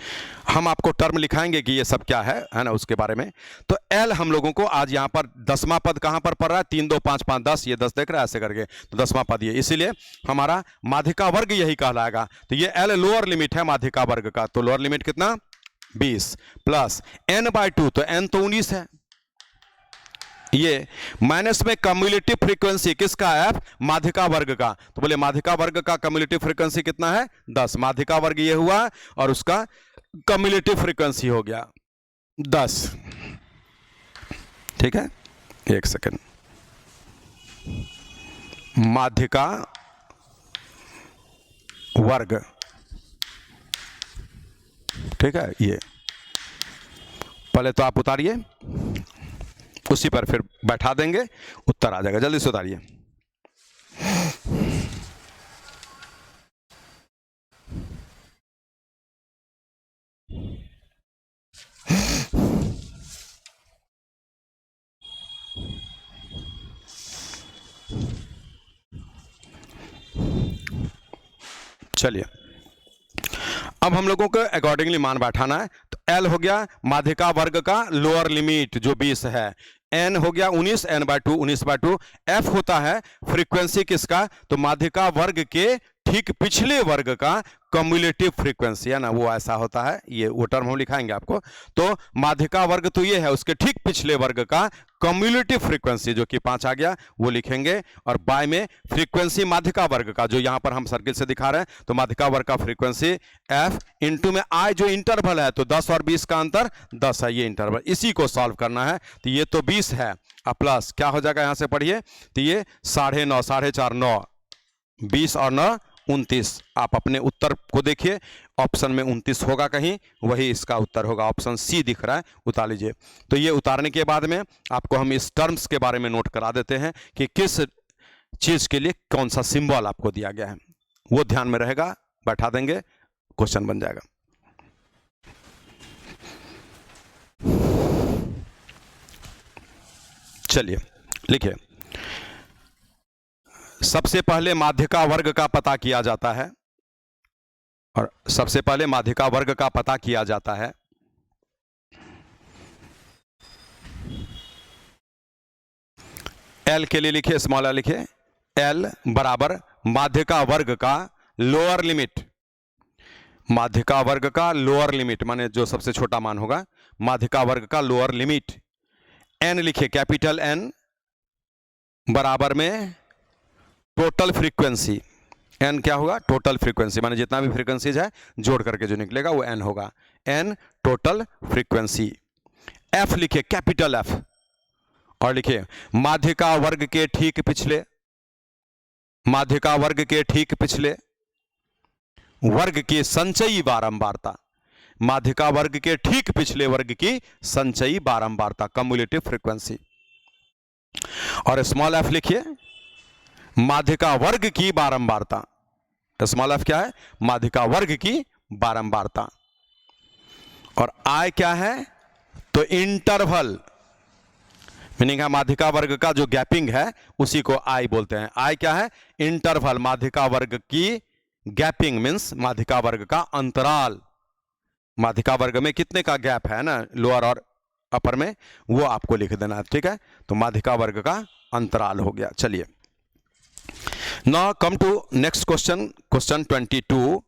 हम आपको टर्म लिखाएंगे कि ये सब क्या है ना, उसके बारे में। तो L हम लोगों को आज यहाँ पर 10वां पद कहाँ पर पड़ रहा है, 3 2 5 5 10, ये 10 देख रहा है ऐसे करके, तो 10वां पद ये, इसीलिए हमारा माध्यिका वर्ग यही कहलाएगा। तो ये L लोअर लिमिट है माध्यिका वर्ग का, तो लोअर लिमिट कितना, 20 प्लस n/2, तो n तो 19 है, ये माइनस में कम्युलेटिव फ्रीक्वेंसी किसका, F, माध्यिका वर्ग का। तो बोले माध्यिका वर्ग का कम्युलेटिव फ्रीक्वेंसी कितना है, 10, माध्यिका वर्ग ये हुआ और उसका कम्युलेटिव फ्रीक्वेंसी हो गया 10। ठीक है, एक सेकेंड। माध्यिका वर्ग, ठीक है, ये पहले तो आप उतारिए, उसी पर फिर बैठा देंगे, उत्तर आ जाएगा। जल्दी से उतारिए। चलिए, अब हम लोगों को अकॉर्डिंगली मान बैठाना है। तो L हो गया माध्यिका वर्ग का लोअर लिमिट जो 20 है, N हो गया 19, N/2 19/2। F होता है फ्रीक्वेंसी किसका, तो माध्यिका वर्ग के ठीक पिछले वर्ग का कम्युलेटिव फ्रीक्वेंसी है ना, वो ऐसा होता है, ये वो टर्म हम लिखाएंगे आपको। तो माध्यिका वर्ग तो ये है, उसके ठीक पिछले वर्ग का कम्युलेटिव फ्रीक्वेंसी जो कि 5 आ गया, वो लिखेंगे। और बाय में फ्रीक्वेंसी माध्यिका वर्ग का, जो यहां पर हम सर्किल से दिखा रहे हैं, तो माध्यिका वर्ग का फ्रीक्वेंसी F इंटू में I जो इंटरवल है, तो 10 और 20 का अंतर 10 है, ये इंटरवल, इसी को सॉल्व करना है। तो ये तो 20 है, अब प्लस क्या हो जाएगा, यहां से पढ़िए, तो ये 9.5 4.5 9, 20 और 9 29। आप अपने उत्तर को देखिए, ऑप्शन में 29 होगा कहीं, वही इसका उत्तर होगा। ऑप्शन सी दिख रहा है, उतार लीजिए। तो ये उतारने के बाद में आपको हम इस टर्म्स के बारे में नोट करा देते हैं कि किस चीज के लिए कौन सा सिंबल आपको दिया गया है, वो ध्यान में रहेगा, बैठा देंगे, क्वेश्चन बन जाएगा। चलिए लिखिए, सबसे पहले माध्यिका वर्ग का पता किया जाता है, और सबसे पहले माध्यिका वर्ग का पता किया जाता है। L के लिए लिखिए, स्मॉल L लिखिए, L बराबर माध्यिका वर्ग का लोअर लिमिट, माध्यिका वर्ग का लोअर लिमिट माने जो सबसे छोटा मान होगा, माध्यिका वर्ग का लोअर लिमिट। N लिखिए, कैपिटल N बराबर में टोटल फ्रीक्वेंसी, N क्या होगा, टोटल फ्रीक्वेंसी, माने जितना भी फ्रीक्वेंसीज है जोड़ करके जो निकलेगा वो N होगा, N टोटल फ्रीक्वेंसी। F लिखिए, कैपिटल F, और लिखिए माध्यिका वर्ग के ठीक पिछले, माध्यिका वर्ग के ठीक पिछले वर्ग की संचयी बारंबारता, माध्यिका वर्ग के ठीक पिछले वर्ग की संचयी बारंबारता, कम्युलेटिव फ्रीक्वेंसी। और स्मॉल f लिखिए, माध्यिका वर्ग की बारंबारता, स्मॉल f क्या है, माध्यिका वर्ग की बारंबारता। और I क्या है, तो इंटरवल, मीनिंग है माध्यिका वर्ग का जो गैपिंग है उसी को I बोलते हैं। I क्या है, इंटरवल, माध्यिका वर्ग की गैपिंग मीन्स माध्यिका वर्ग का अंतराल, माध्यिका वर्ग में कितने का गैप है ना, लोअर और अपर में, वो आपको लिख देना है, ठीक है। तो माध्यिका वर्ग का अंतराल हो गया। चलिए, now come to next question, question 22।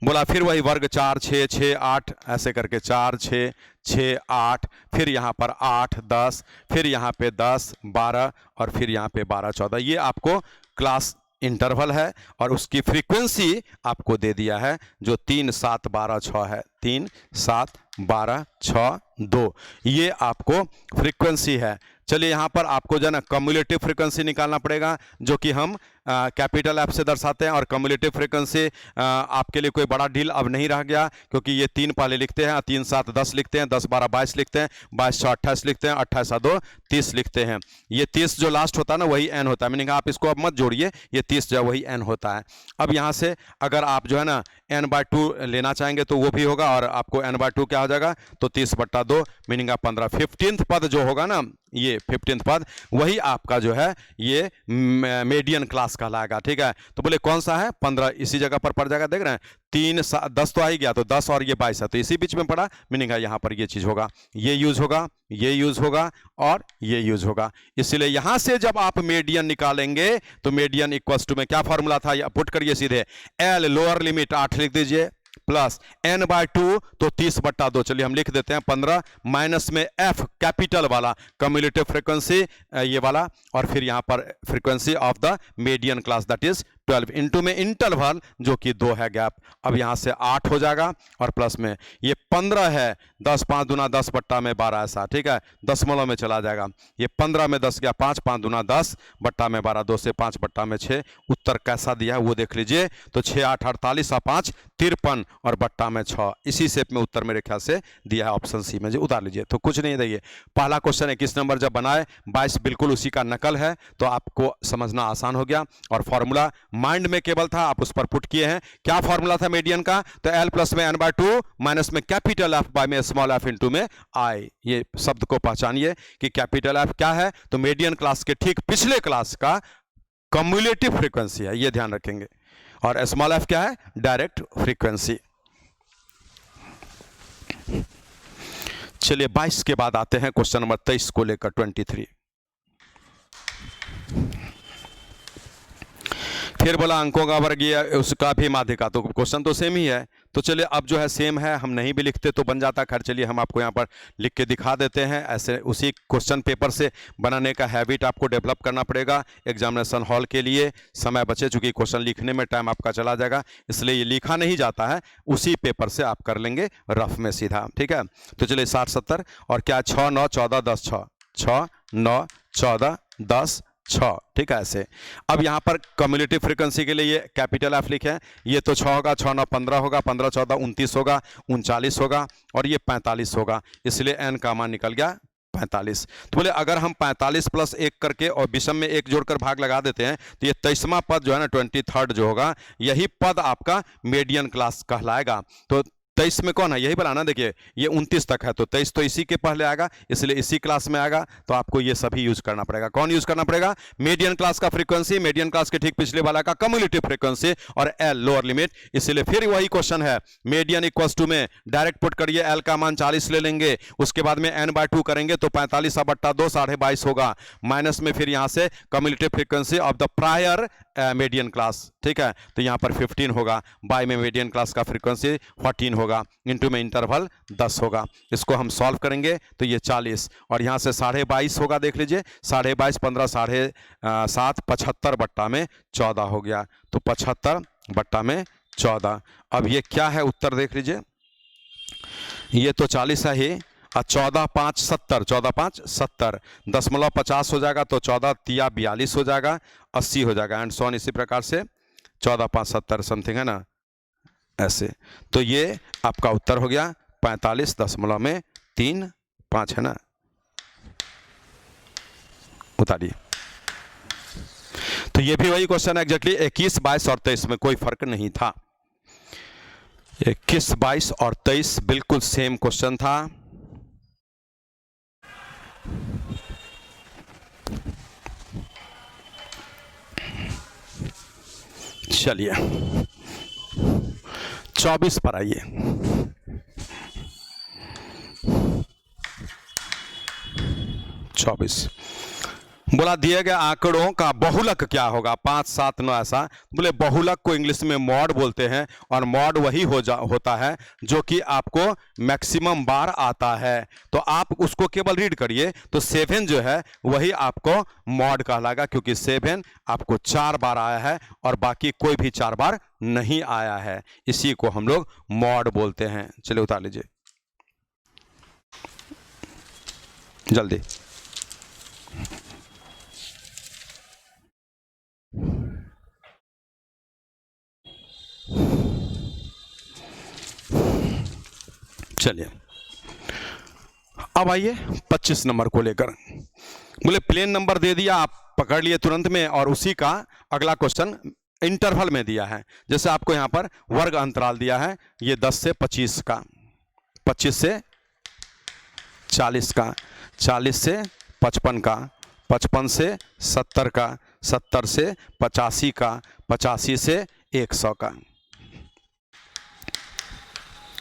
बोला फिर वही वर्ग 4 6 6 8 ऐसे करके 4 6 6 8, फिर यहाँ पर 8 10, फिर यहाँ पे 10 12, और फिर यहाँ पे 12 14। ये आपको क्लास इंटरवल है, और उसकी फ्रीक्वेंसी आपको दे दिया है जो 3 7 12 6 है, 3 7 12 6 2, ये आपको फ्रीक्वेंसी है। चलिए यहाँ पर आपको जो है ना कम्युलेटिव फ्रीक्वेंसी निकालना पड़ेगा, जो कि हम कैपिटल F से दर्शाते हैं। और कम्युलेटिव फ्रीक्वेंसी आपके लिए कोई बड़ा डील अब नहीं रह गया, क्योंकि ये 3 पहले लिखते हैं, 3 7 10 लिखते हैं, 10 12 22 लिखते हैं, 22 6 28 लिखते हैं, 28 2 30 लिखते हैं। ये 30 जो लास्ट होता है ना वही N होता है, मीनिंग आप इसको अब मत जोड़िए, ये 30 जो है वही N होता है। अब यहाँ से अगर आप जो है ना N/2 लेना चाहेंगे तो वो भी होगा, और आपको N/2 क्या हो जाएगा, तो 30/2 मीनिंग आप 15, 15th पद जो होगा ना, ये 15th पद वही आपका जो है ये मीडियन क्लास कहलाएगा, ठीक है। तो बोले कौन सा है, 15 इसी जगह पर पड़ जाएगा, देख रहे हैं 3 10 तो आ ही गया, तो 10 और ये 22 है, तो इसी बीच में पड़ा, मीनिंग है यहाँ पर ये चीज होगा, ये यूज होगा, ये यूज होगा, और ये यूज होगा। इसलिए यहां से जब आप मीडियन निकालेंगे तो मीडियन इक्वल्स टू में क्या फॉर्मूला था, या पुट करिए सीधे, L लोअर लिमिट 8 लिख दीजिए, प्लस N/2 तो 30/2, चलिए हम लिख देते हैं 15, माइनस में F कैपिटल वाला कम्युलेटिव फ्रीक्वेंसी ये वाला, और फिर यहां पर frequency of the median class that is 12 into में इंटरवल जो कि 2 है गैप, अब यहाँ से 8 हो जाएगा और प्लस में ये 15 है, 10 5 दूना 10 बट्टा में 12 ऐसा, ठीक है, दशमलव में चला जाएगा, ये 15 में 10 गया 5 5 दूना 10 बट्टा में 12, 2 से 5 बट्टा में 6। उत्तर कैसा दिया है वो देख लीजिए, तो 6 8 48 और 5 53 और बट्टा में 6, इसी शेप में उत्तर मेरे ख्याल से दिया है ऑप्शन सी में, जी उतार लीजिए। तो कुछ नहीं, देखिए पहला क्वेश्चन 21 नंबर जब बनाए 22 बिल्कुल उसी का नकल है, तो आपको समझना आसान हो गया, और फॉर्मूला माइंड में केवल था, आप उस पर पुट किए हैं। क्या फॉर्मूला था मीडियन का, तो एल प्लस में n/2 माइनस में कैपिटल एफ बाय में स्मॉल एफ इंटू में आई। ये शब्द को पहचानिए कि कैपिटल एफ क्या है, तो मीडियन क्लास के ठीक पिछले क्लास का कम्युलेटिव फ्रीक्वेंसी है, ये ध्यान रखेंगे, और स्मॉल एफ क्या है, डायरेक्ट फ्रीक्वेंसी। चलिए 22 के बाद आते हैं क्वेश्चन नंबर 23 को लेकर 23। फिर बोला अंकों का वर्गीय, उसका भी माध्यिका, तो क्वेश्चन तो सेम ही है। तो चलिए अब जो है सेम है, हम नहीं भी लिखते तो बन जाता। खैर चलिए हम आपको यहाँ पर लिख के दिखा देते हैं। ऐसे उसी क्वेश्चन पेपर से बनाने का हैबिट आपको डेवलप करना पड़ेगा एग्जामिनेशन हॉल के लिए। समय बचे, चूंकि क्वेश्चन लिखने में टाइम आपका चला जाएगा, इसलिए ये लिखा नहीं जाता है, उसी पेपर से आप कर लेंगे रफ में सीधा, ठीक है। तो चलिए 60 70 और क्या 6 9 14 10 6 6 9 14 10 6, ठीक है ऐसे। अब यहाँ पर कम्युलेटिव फ्रीक्वेंसी के लिए ये कैपिटल एफ लिखे हैं, ये तो 6 होगा, 6 9 15 होगा, 15 14 29 होगा, 39 होगा और ये 45 होगा, इसलिए एन का मान निकल गया 45। तो बोले अगर हम 45 प्लस 1 करके और विषम में 1 जोड़कर भाग लगा देते हैं तो ये 23वां पद जो है ना 23rd जो होगा, यही पद आपका मीडियन क्लास कहलाएगा। तो 23 में कौन है, यही बनाना, देखिए ये 29 तक है, तो 23 तो इसी के पहले आएगा, इसलिए इसी क्लास में आएगा, तो आपको ये सभी यूज करना पड़ेगा। कौन यूज करना पड़ेगा, मीडियन क्लास का फ्रीक्वेंसी, मीडियन क्लास के ठीक पिछले वाला का कम्युलेटिव फ्रीक्वेंसी और एल लोअर लिमिट। इसलिए फिर वही क्वेश्चन है, मीडियन इक्वल्स टू में डायरेक्ट पुट करिए, एल का मान 40 ले लेंगे, उसके बाद में n/2 करेंगे तो 45 बट्टा 2 22.5 होगा, माइनस में फिर यहां से cumulative frequency of the prior median class, ठीक है, तो यहां पर 15 होगा, बाय में मीडियन क्लास का फ्रीक्वेंसी 14 होगा, इंटू में इंटरवल 10 होगा। इसको हम सॉल्व करेंगे तो ये 40 और यहां से 22.5 होगा, देख लीजिए 22.5 15 7.5 75 बट्टा में 14 हो गया, तो 75 बट्टा में 14। अब ये क्या है उत्तर देख लीजिए, ये तो 40 है ही, और 14 5 70, 14 5 70, दशमलव 50 हो जाएगा, तो 14 तिया 42 हो जाएगा, 80 हो जाएगा, एंड सो ऑन इसी प्रकार से 14 5 70 समथिंग है ना ऐसे। तो ये आपका उत्तर हो गया 45.35 है ना, उतारिए। तो ये भी वही क्वेश्चन है एग्जैक्टली, 21 22 और 23 में कोई फर्क नहीं था, 21 22 और 23 बिल्कुल सेम क्वेश्चन था। चलिए 24 पर आइए। बोला दिए गए आंकड़ों का बहुलक क्या होगा, 5 7 9 ऐसा। बोले बहुलक को इंग्लिश में मॉड बोलते हैं, और मॉड वही होता है जो कि आपको मैक्सिमम बार आता है। तो आप उसको केवल रीड करिए, तो 7 जो है वही आपको मॉड कहलाएगा, क्योंकि 7 आपको 4 बार आया है और बाकी कोई भी 4 बार नहीं आया है, इसी को हम लोग मॉड बोलते हैं। चलिए उतार लीजिए जल्दी। चलिए अब आइए 25 नंबर को लेकर। बोले प्लेन नंबर दे दिया, आप पकड़ लिए तुरंत में, और उसी का अगला क्वेश्चन इंटरवल में दिया है। जैसे आपको यहां पर वर्ग अंतराल दिया है, ये 10 से 25 का, 25 से 40 का, 40 से 55 का, 55 से 70 का, 70 से 85 का, 85 से 100 का,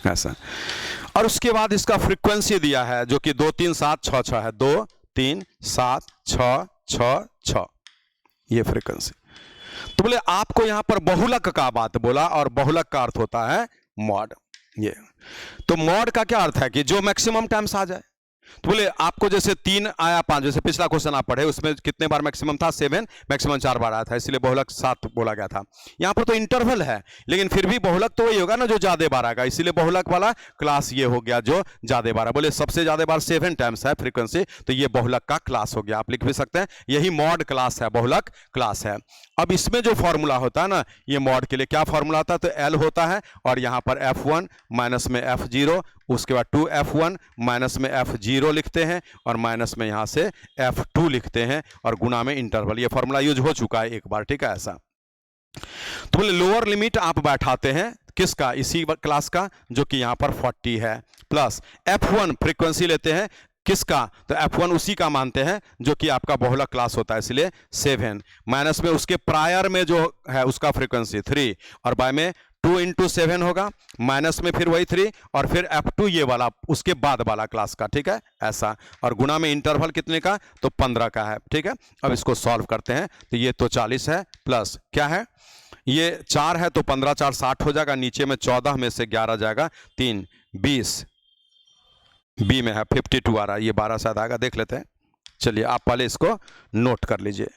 ऐसा। और उसके बाद इसका फ्रीक्वेंसी दिया है जो कि 2 3 7 6 6 है, 2 3 7 6 6 6, ये फ्रीक्वेंसी। तो बोले आपको यहां पर बहुलक का बात बोला, और बहुलक का अर्थ होता है मॉड। ये तो मॉड का क्या अर्थ है कि जो मैक्सिमम टाइम्स आ जाए। तो बोले आपको जैसे 3 आया 5, जैसे पिछला क्वेश्चन आप पढ़े उसमें कितने बार मैक्सिमम था 7, मैक्सिमम 4 बार आया था, इसलिए बहुलक 7 बोला गया था। यहाँ पर तो इंटरवल है लेकिन फिर भी बहुलक तो वही होगा ना जो ज्यादा बार आएगा, इसीलिए बहुलक वाला क्लास ये हो गया जो ज्यादा बार है। बोले सबसे ज्यादा बार 7 टाइम्स है फ्रीक्वेंसी, तो ये बहुलक का क्लास हो गया, आप लिख भी सकते हैं यही मॉड क्लास है, बहुलक क्लास है। अब इसमें जो फॉर्मूला होता है ना, ये मॉड के लिए क्या फॉर्मूला होता है, तो एल होता है और यहाँ पर F1 माइनस में F0, उसके बाद 2F1 माइनस में F0 लिखते हैं और माइनस में यहाँ से F2 लिखते हैं और गुना में इंटरवल। ये फॉर्मूला यूज हो चुका है एक बार, ठीक है ऐसा। तो बोले लोअर लिमिट आप बैठाते हैं किसका, इसी क्लास का जो कि यहाँ पर 40 है, प्लस F1 फ्रीक्वेंसी लेते हैं किसका, तो F1 उसी का मानते हैं जो कि आपका बहुलक क्लास होता है, इसलिए 7 माइनस में उसके प्रायर में जो है उसका फ्रीक्वेंसी 3 और बाय में 2 इंटू 7 होगा, माइनस में फिर वही 3 और फिर F2 ये वाला उसके बाद वाला क्लास का, ठीक है ऐसा, और गुना में इंटरवल कितने का, तो 15 का है, ठीक है। अब इसको सॉल्व करते हैं तो ये तो 40 है, प्लस क्या है, ये 4 है तो 15 4 60 हो जाएगा, नीचे में 14 में से 11 जाएगा, 3 20, बी में है 52 आ रहा है, ये 12 शायद आएगा, देख लेते हैं। चलिए आप पहले इसको नोट कर लीजिए।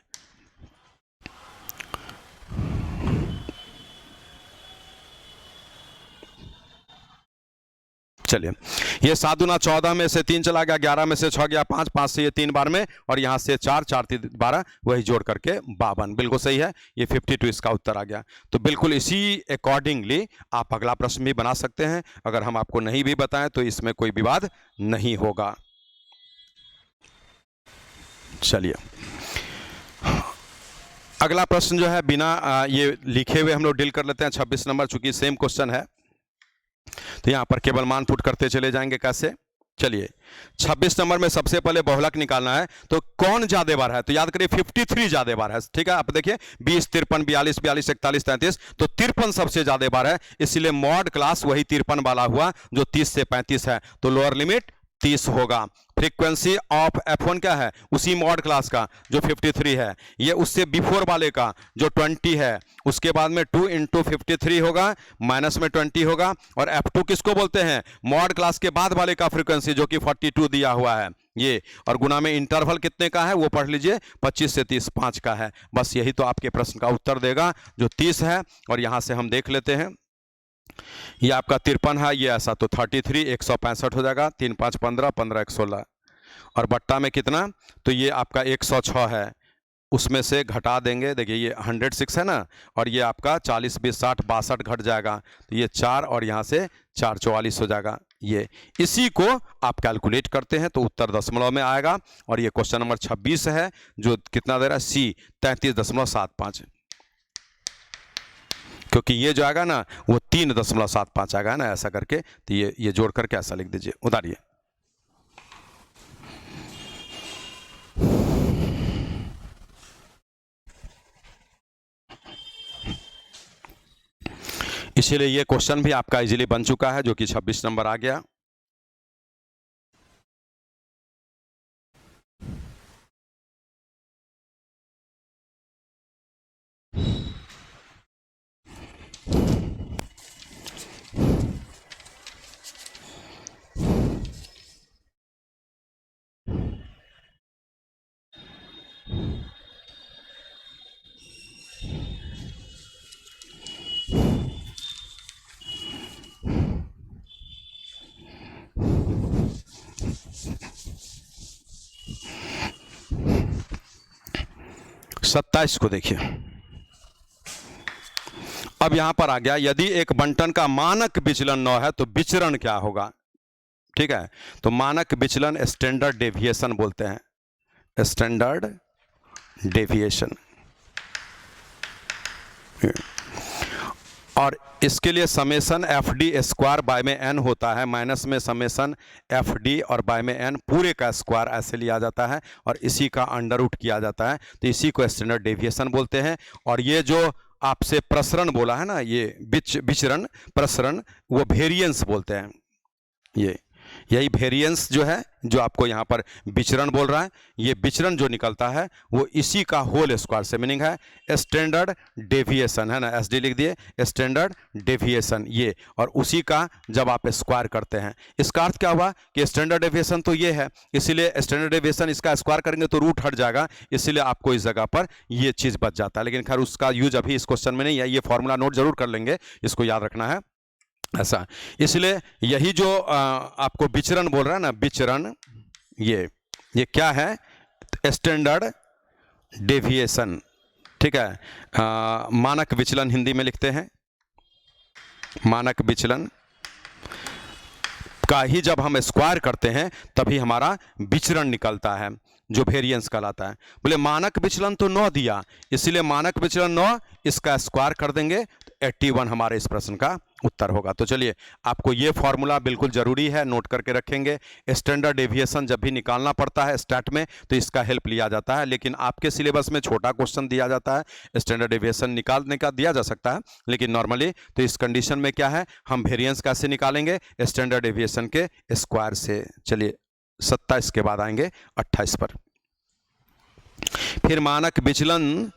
चलिए ये 7 दूना 14 में से 3 चला गया, 11 में से 6 गया 5, 5 से ये 3 बार में और यहाँ से 4, 4 3 12, वही जोड़ करके 52, बिल्कुल सही है, ये 52 इसका उत्तर आ गया। तो बिल्कुल इसी अकॉर्डिंगली आप अगला प्रश्न भी बना सकते हैं, अगर हम आपको नहीं भी बताएं तो इसमें कोई विवाद नहीं होगा। चलिए अगला प्रश्न जो है बिना ये लिखे हुए हम लोग डील कर लेते हैं, 26 नंबर, चूंकि सेम क्वेश्चन है तो यहां पर केवल मान पुट करते चले जाएंगे, कैसे। चलिए 26 नंबर में सबसे पहले बहुलक निकालना है, तो कौन ज्यादा बार है, तो याद करिए 53 ज्यादा बार है, ठीक है। आप देखिए 20 53 42 42 41 33, तो 53 सबसे ज्यादा बार है, इसलिए मॉड क्लास वही 53 वाला हुआ जो 30 से 35 है, तो लोअर लिमिट 30 होगा। फ्रीक्वेंसी ऑफ F1 क्या है, उसी मॉड क्लास का जो 53 है, ये उससे बिफोर वाले का जो 20 है, उसके बाद में 2 इंटू 53 होगा, माइनस में 20 होगा, और F2 किसको बोलते हैं, मॉड क्लास के बाद वाले का फ्रीक्वेंसी जो कि 42 दिया हुआ है ये, और गुना में इंटरवल कितने का है वो पढ़ लीजिए, 25 से 30 5 का है। बस यही तो आपके प्रश्न का उत्तर देगा जो 30 है। और यहां से हम देख लेते हैं, ये आपका 53 है, ये ऐसा, तो 33 165 हो जाएगा, 3 5 15 15 1 16, और बट्टा में कितना, तो ये आपका 106 है, उसमें से घटा देंगे, देखिए ये 106 है ना, और ये आपका 40 20 60 62 घट जाएगा, तो ये 4 और यहाँ से 4 44 हो जाएगा। ये इसी को आप कैलकुलेट करते हैं तो उत्तर दशमलव में आएगा, और ये क्वेश्चन नंबर 26 है जो कितना दे रहा है, सी 33.75, क्योंकि ये जो आएगा ना वो 3.75 आएगा ना, ऐसा करके, तो ये जोड़ करके ऐसा लिख दीजिए, उतारिए। इसीलिए ये क्वेश्चन भी आपका इजीली बन चुका है जो कि 26 नंबर आ गया। सत्ताईस को देखिए, अब यहां पर आ गया, यदि एक बंटन का मानक विचलन 9 है तो विचरण क्या होगा, ठीक है। तो मानक विचलन स्टैंडर्ड डेविएशन बोलते हैं, स्टैंडर्ड डेविएशन, और इसके लिए summation F D square by में एन होता है, माइनस में समेशन एफ डी और बाय में एन पूरे का स्क्वायर ऐसे लिया जाता है और इसी का अंडर रूट किया जाता है, तो इसी को स्टैंडर्ड डेविएशन बोलते हैं। और ये जो आपसे प्रसरण बोला है ना, ये विचरण प्रसरण, वो वेरिएंस बोलते हैं, ये यही वेरिएंस जो है जो आपको यहाँ पर विचरण बोल रहा है, ये विचरण जो निकलता है वो इसी का होल स्क्वायर से, मीनिंग है स्टैंडर्ड डेविएशन, है ना, एसडी लिख दिए, स्टैंडर्ड डेविएशन ये, और उसी का जब आप स्क्वायर करते हैं, इसका अर्थ क्या हुआ कि स्टैंडर्ड डेविएशन तो ये है, इसीलिए स्टैंडर्ड डेविएशन इसका स्क्वायर करेंगे तो रूट हट जाएगा, इसीलिए आपको इस जगह पर ये चीज़ बच जाता है। लेकिन खैर उसका यूज अभी इस क्वेश्चन में नहीं है, ये फॉर्मूला नोट जरूर कर लेंगे, इसको याद रखना है ऐसा। इसलिए यही जो आपको विचरण बोल रहा है ना, विचरण ये क्या है, स्टैंडर्ड डेविएशन, ठीक है। मानक विचलन हिंदी में लिखते हैं, मानक विचलन का ही जब हम स्क्वायर करते हैं तभी हमारा विचरण निकलता है जो वेरिएंस कहलाता है। बोले मानक विचलन तो 9 दिया, इसलिए मानक विचलन 9, इसका स्क्वायर कर देंगे तो 81 हमारे इस प्रश्न का उत्तर होगा। तो चलिए आपको ये फॉर्मूला बिल्कुल ज़रूरी है, नोट करके रखेंगे। स्टैंडर्ड डेविएशन जब भी निकालना पड़ता है स्टैट में तो इसका हेल्प लिया जाता है, लेकिन आपके सिलेबस में छोटा क्वेश्चन दिया जाता है, स्टैंडर्ड डेविएशन निकालने का दिया जा सकता है, लेकिन नॉर्मली तो इस कंडीशन में क्या है, हम वेरिएंस कैसे निकालेंगे, स्टैंडर्ड डेविएशन के स्क्वायर से। चलिए 27 के बाद आएंगे 28 पर। फिर मानक विचलन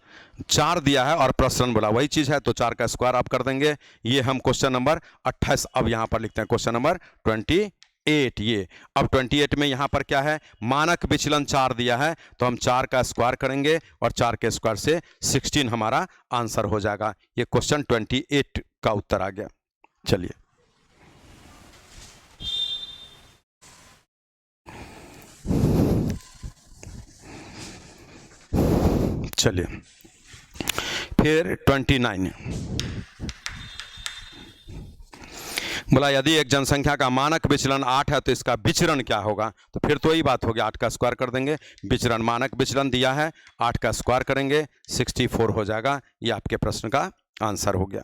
4 दिया है और प्रसरण बोला, वही चीज़ है तो 4 का स्क्वायर आप कर देंगे। ये हम क्वेश्चन नंबर 28 अब यहाँ पर लिखते हैं, क्वेश्चन नंबर 28 ये। अब 28 में यहाँ पर क्या है, मानक विचलन 4 दिया है तो हम 4 का स्क्वायर करेंगे और 4 के स्क्वायर से 16 हमारा आंसर हो जाएगा। ये क्वेश्चन 28 का उत्तर आ गया। चलिए फिर 29 बोला यदि एक जनसंख्या का मानक विचलन 8 है तो इसका विचरण क्या होगा, तो फिर तो यही बात हो गया, 8 का स्क्वायर कर देंगे, विचरण मानक विचलन दिया है 8 का स्क्वायर करेंगे 64 हो जाएगा। ये आपके प्रश्न का आंसर हो गया।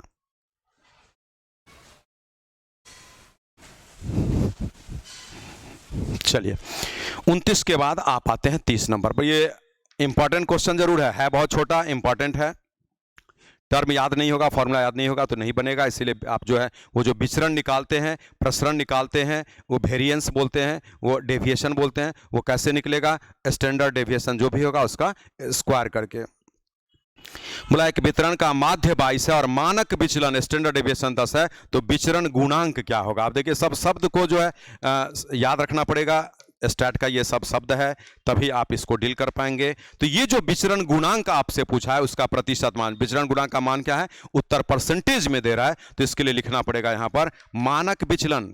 चलिए 29 के बाद आप आते हैं 30 नंबर पर। ये इंपॉर्टेंट क्वेश्चन जरूर है बहुत छोटा, इंपॉर्टेंट है। टर्म याद नहीं होगा, फॉर्मूला याद नहीं होगा तो नहीं बनेगा, इसीलिए आप जो है वो जो विचरण निकालते हैं, प्रसरण निकालते हैं, वो वेरिएंस बोलते हैं, वो डेविएशन बोलते हैं, वो कैसे निकलेगा, स्टैंडर्ड डेविएशन जो भी होगा उसका स्क्वायर करके। बोला एक वितरण का माध्य 22 है और मानक विचलन स्टैंडर्ड डेविएशन 10 है तो विचरण गुणांक क्या होगा। आप देखिए सब शब्द को जो है याद रखना पड़ेगा, स्टैट का ये सब शब्द है तभी आप इसको डील कर पाएंगे। तो ये जो विचरण गुणांक आपसे पूछा है उसका प्रतिशत मान, विचरण गुणांक का मान क्या है, उत्तर परसेंटेज में दे रहा है तो इसके लिए लिखना पड़ेगा यहां पर मानक विचलन,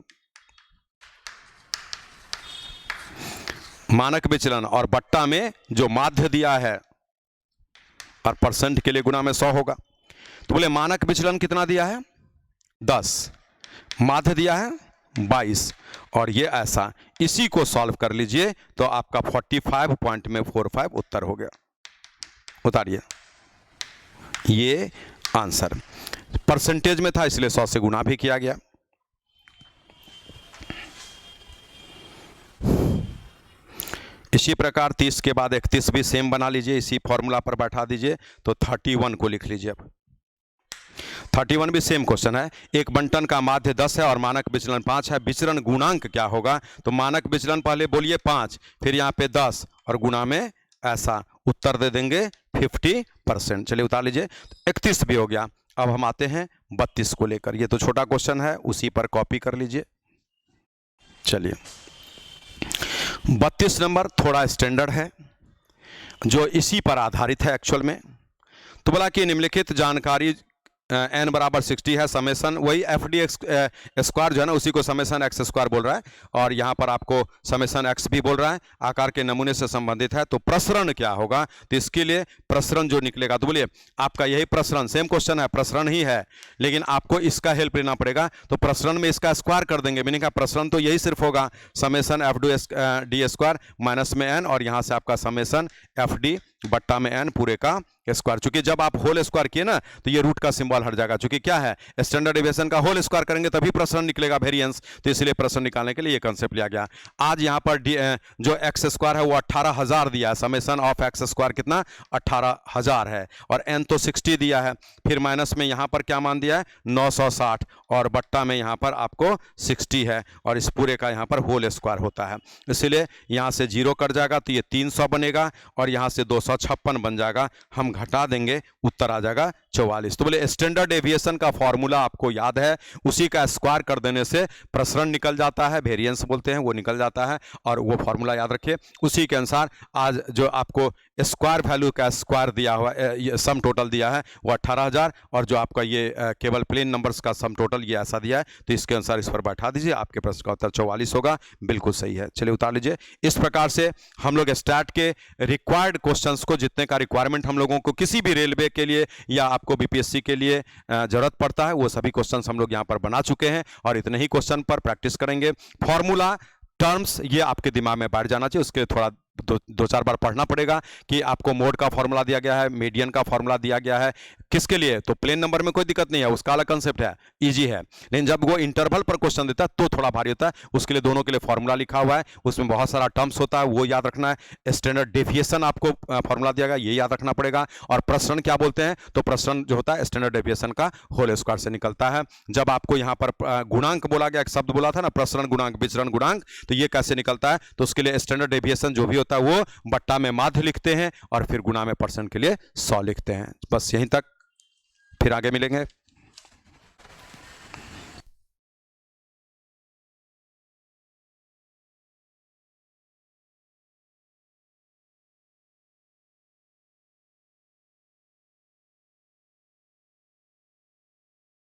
मानक विचलन और बट्टा में जो माध्य दिया है और परसेंट के लिए गुना में 100 होगा। तो बोले मानक विचलन कितना दिया है 10, माध्य दिया है 22 और ये ऐसा, इसी को सॉल्व कर लीजिए तो आपका 45.45 उत्तर हो गया। उतारिए, ये आंसर परसेंटेज में था इसलिए 100 से गुना भी किया गया। इसी प्रकार 30 के बाद 31 भी सेम बना लीजिए, इसी फॉर्मूला पर बैठा दीजिए तो 31 को लिख लीजिए। अब 31 भी सेम क्वेश्चन है, एक बंटन का माध्य 10 है और मानक विचलन 5 है, विचरण गुणांक क्या होगा। तो मानक विचलन पहले बोलिए 5, फिर यहाँ पे 10 और गुना में ऐसा, उत्तर दे देंगे 50%। चलिए उतार लीजिए, 31 भी हो गया। अब हम आते हैं 32 को लेकर, ये तो छोटा क्वेश्चन है उसी पर कॉपी कर लीजिए। चलिए 32 नंबर थोड़ा स्टैंडर्ड है जो इसी पर आधारित है एक्चुअल में। तो बोला कि निम्नलिखित जानकारी n बराबर 60 है, समेसन वही एफ डी एक्स स्क्वायर जो है ना उसी को समेसन एक्स स्क्वायर बोल रहा है और यहाँ पर आपको समेसन एक्स भी बोल रहा है, आकार के नमूने से संबंधित है। तो प्रसरण क्या होगा, तो इसके लिए प्रसरण जो निकलेगा, तो बोलिए आपका यही प्रसरण, सेम क्वेश्चन है, प्रसरण ही है लेकिन आपको इसका हेल्प लेना पड़ेगा। तो प्रसरण में इसका स्क्वायर कर देंगे, मीनिंग का प्रसरण तो यही सिर्फ होगा summation F D square minus में n और यहाँ से आपका समेसन एफ डी बट्टा में n पूरे का स्क्वायर, चूंकि जब आप होल स्क्वायर किए ना तो ये रूट का सिंबल हट जाएगा, चूंकि क्या है स्टैंडर्ड डेविएशन का होल स्क्वायर करेंगे तभी प्रसरण निकलेगा वेरिएंस, तो इसलिए प्रसरण निकालने के लिए ये कंसेप्ट लिया गया। आज यहाँ पर जो एक्स स्क्वायर है वो 18,000 दिया है, समेशन ऑफ एक्स स्क्वायर कितना 18,000 है, और एन तो 60 दिया है, फिर माइनस में यहाँ पर क्या मान दिया है 960, और बट्टा में यहाँ पर आपको 60 है, और इस पूरे का यहाँ पर होल स्क्वायर होता है, इसलिए यहाँ से 0 कट जाएगा तो ये 300 बनेगा, और यहाँ से 256 बन जाएगा, हम घटा देंगे उत्तर आ जाएगा 44। तो बोले स्टैंडर्ड डेविएशन का फॉर्मूला आपको याद है, उसी का स्क्वायर कर देने से प्रसरण निकल जाता है, वेरिएंस बोलते हैं वो निकल जाता है, और वो फॉर्मूला याद रखिए। उसी के अनुसार आज जो आपको स्क्वायर वैल्यू का स्क्वायर दिया हुआ सम टोटल दिया है वो 18,000, और जो आपका ये केवल प्लेन नंबर्स का सम टोटल ये ऐसा दिया है, तो इसके अनुसार इस पर बैठा दीजिए, आपके प्रश्न का उत्तर 44 होगा, बिल्कुल सही है। चलिए उतार लीजिए। इस प्रकार से हम लोग स्टैट के रिक्वायर्ड क्वेश्चंस को, जितने का रिक्वायरमेंट हम लोगों को किसी भी रेलवे के लिए या आपको बीपीएससी के लिए जरूरत पड़ता है, वो सभी क्वेश्चंस हम लोग यहाँ पर बना चुके हैं, और इतने ही क्वेश्चन पर प्रैक्टिस करेंगे। फॉर्मूला टर्म्स ये आपके दिमाग में बैठ जाना चाहिए, उसके थोड़ा दो चार बार पढ़ना पड़ेगा कि आपको मोड का फॉर्मूला दिया गया है, मीडियन का फॉर्मूला दिया गया है, किसके लिए, तो प्लेन नंबर में कोई दिक्कत नहीं है, उसका अलग कंसेप्ट है, इजी है, लेकिन जब वो इंटरवल पर क्वेश्चन देता है तो थोड़ा भारी होता है, उसके लिए दोनों के लिए फॉर्मूला लिखा हुआ है, उसमें बहुत सारा टर्म्स होता है, वो याद रखना है। स्टैंडर्ड डेविएशन आपको फॉर्मूला दिया गया, ये याद रखना पड़ेगा, और प्रसरण क्या बोलते हैं, तो प्रसरण जो होता है स्टैंडर्ड डेविएशन का होल स्क्वायर से निकलता है। जब आपको यहाँ पर गुणांक बोला गया, एक शब्द बोला था ना प्रसरण गुणांक विचरण गुणांक, तो ये कैसे निकलता है, तो उसके लिए स्टैंडर्ड डेविएशन जो भी होता है वो बट्टा में माध्य लिखते हैं, और फिर गुणा में परसेंट के लिए 100 लिखते हैं। बस यहीं तक, फिर आगे मिलेंगे।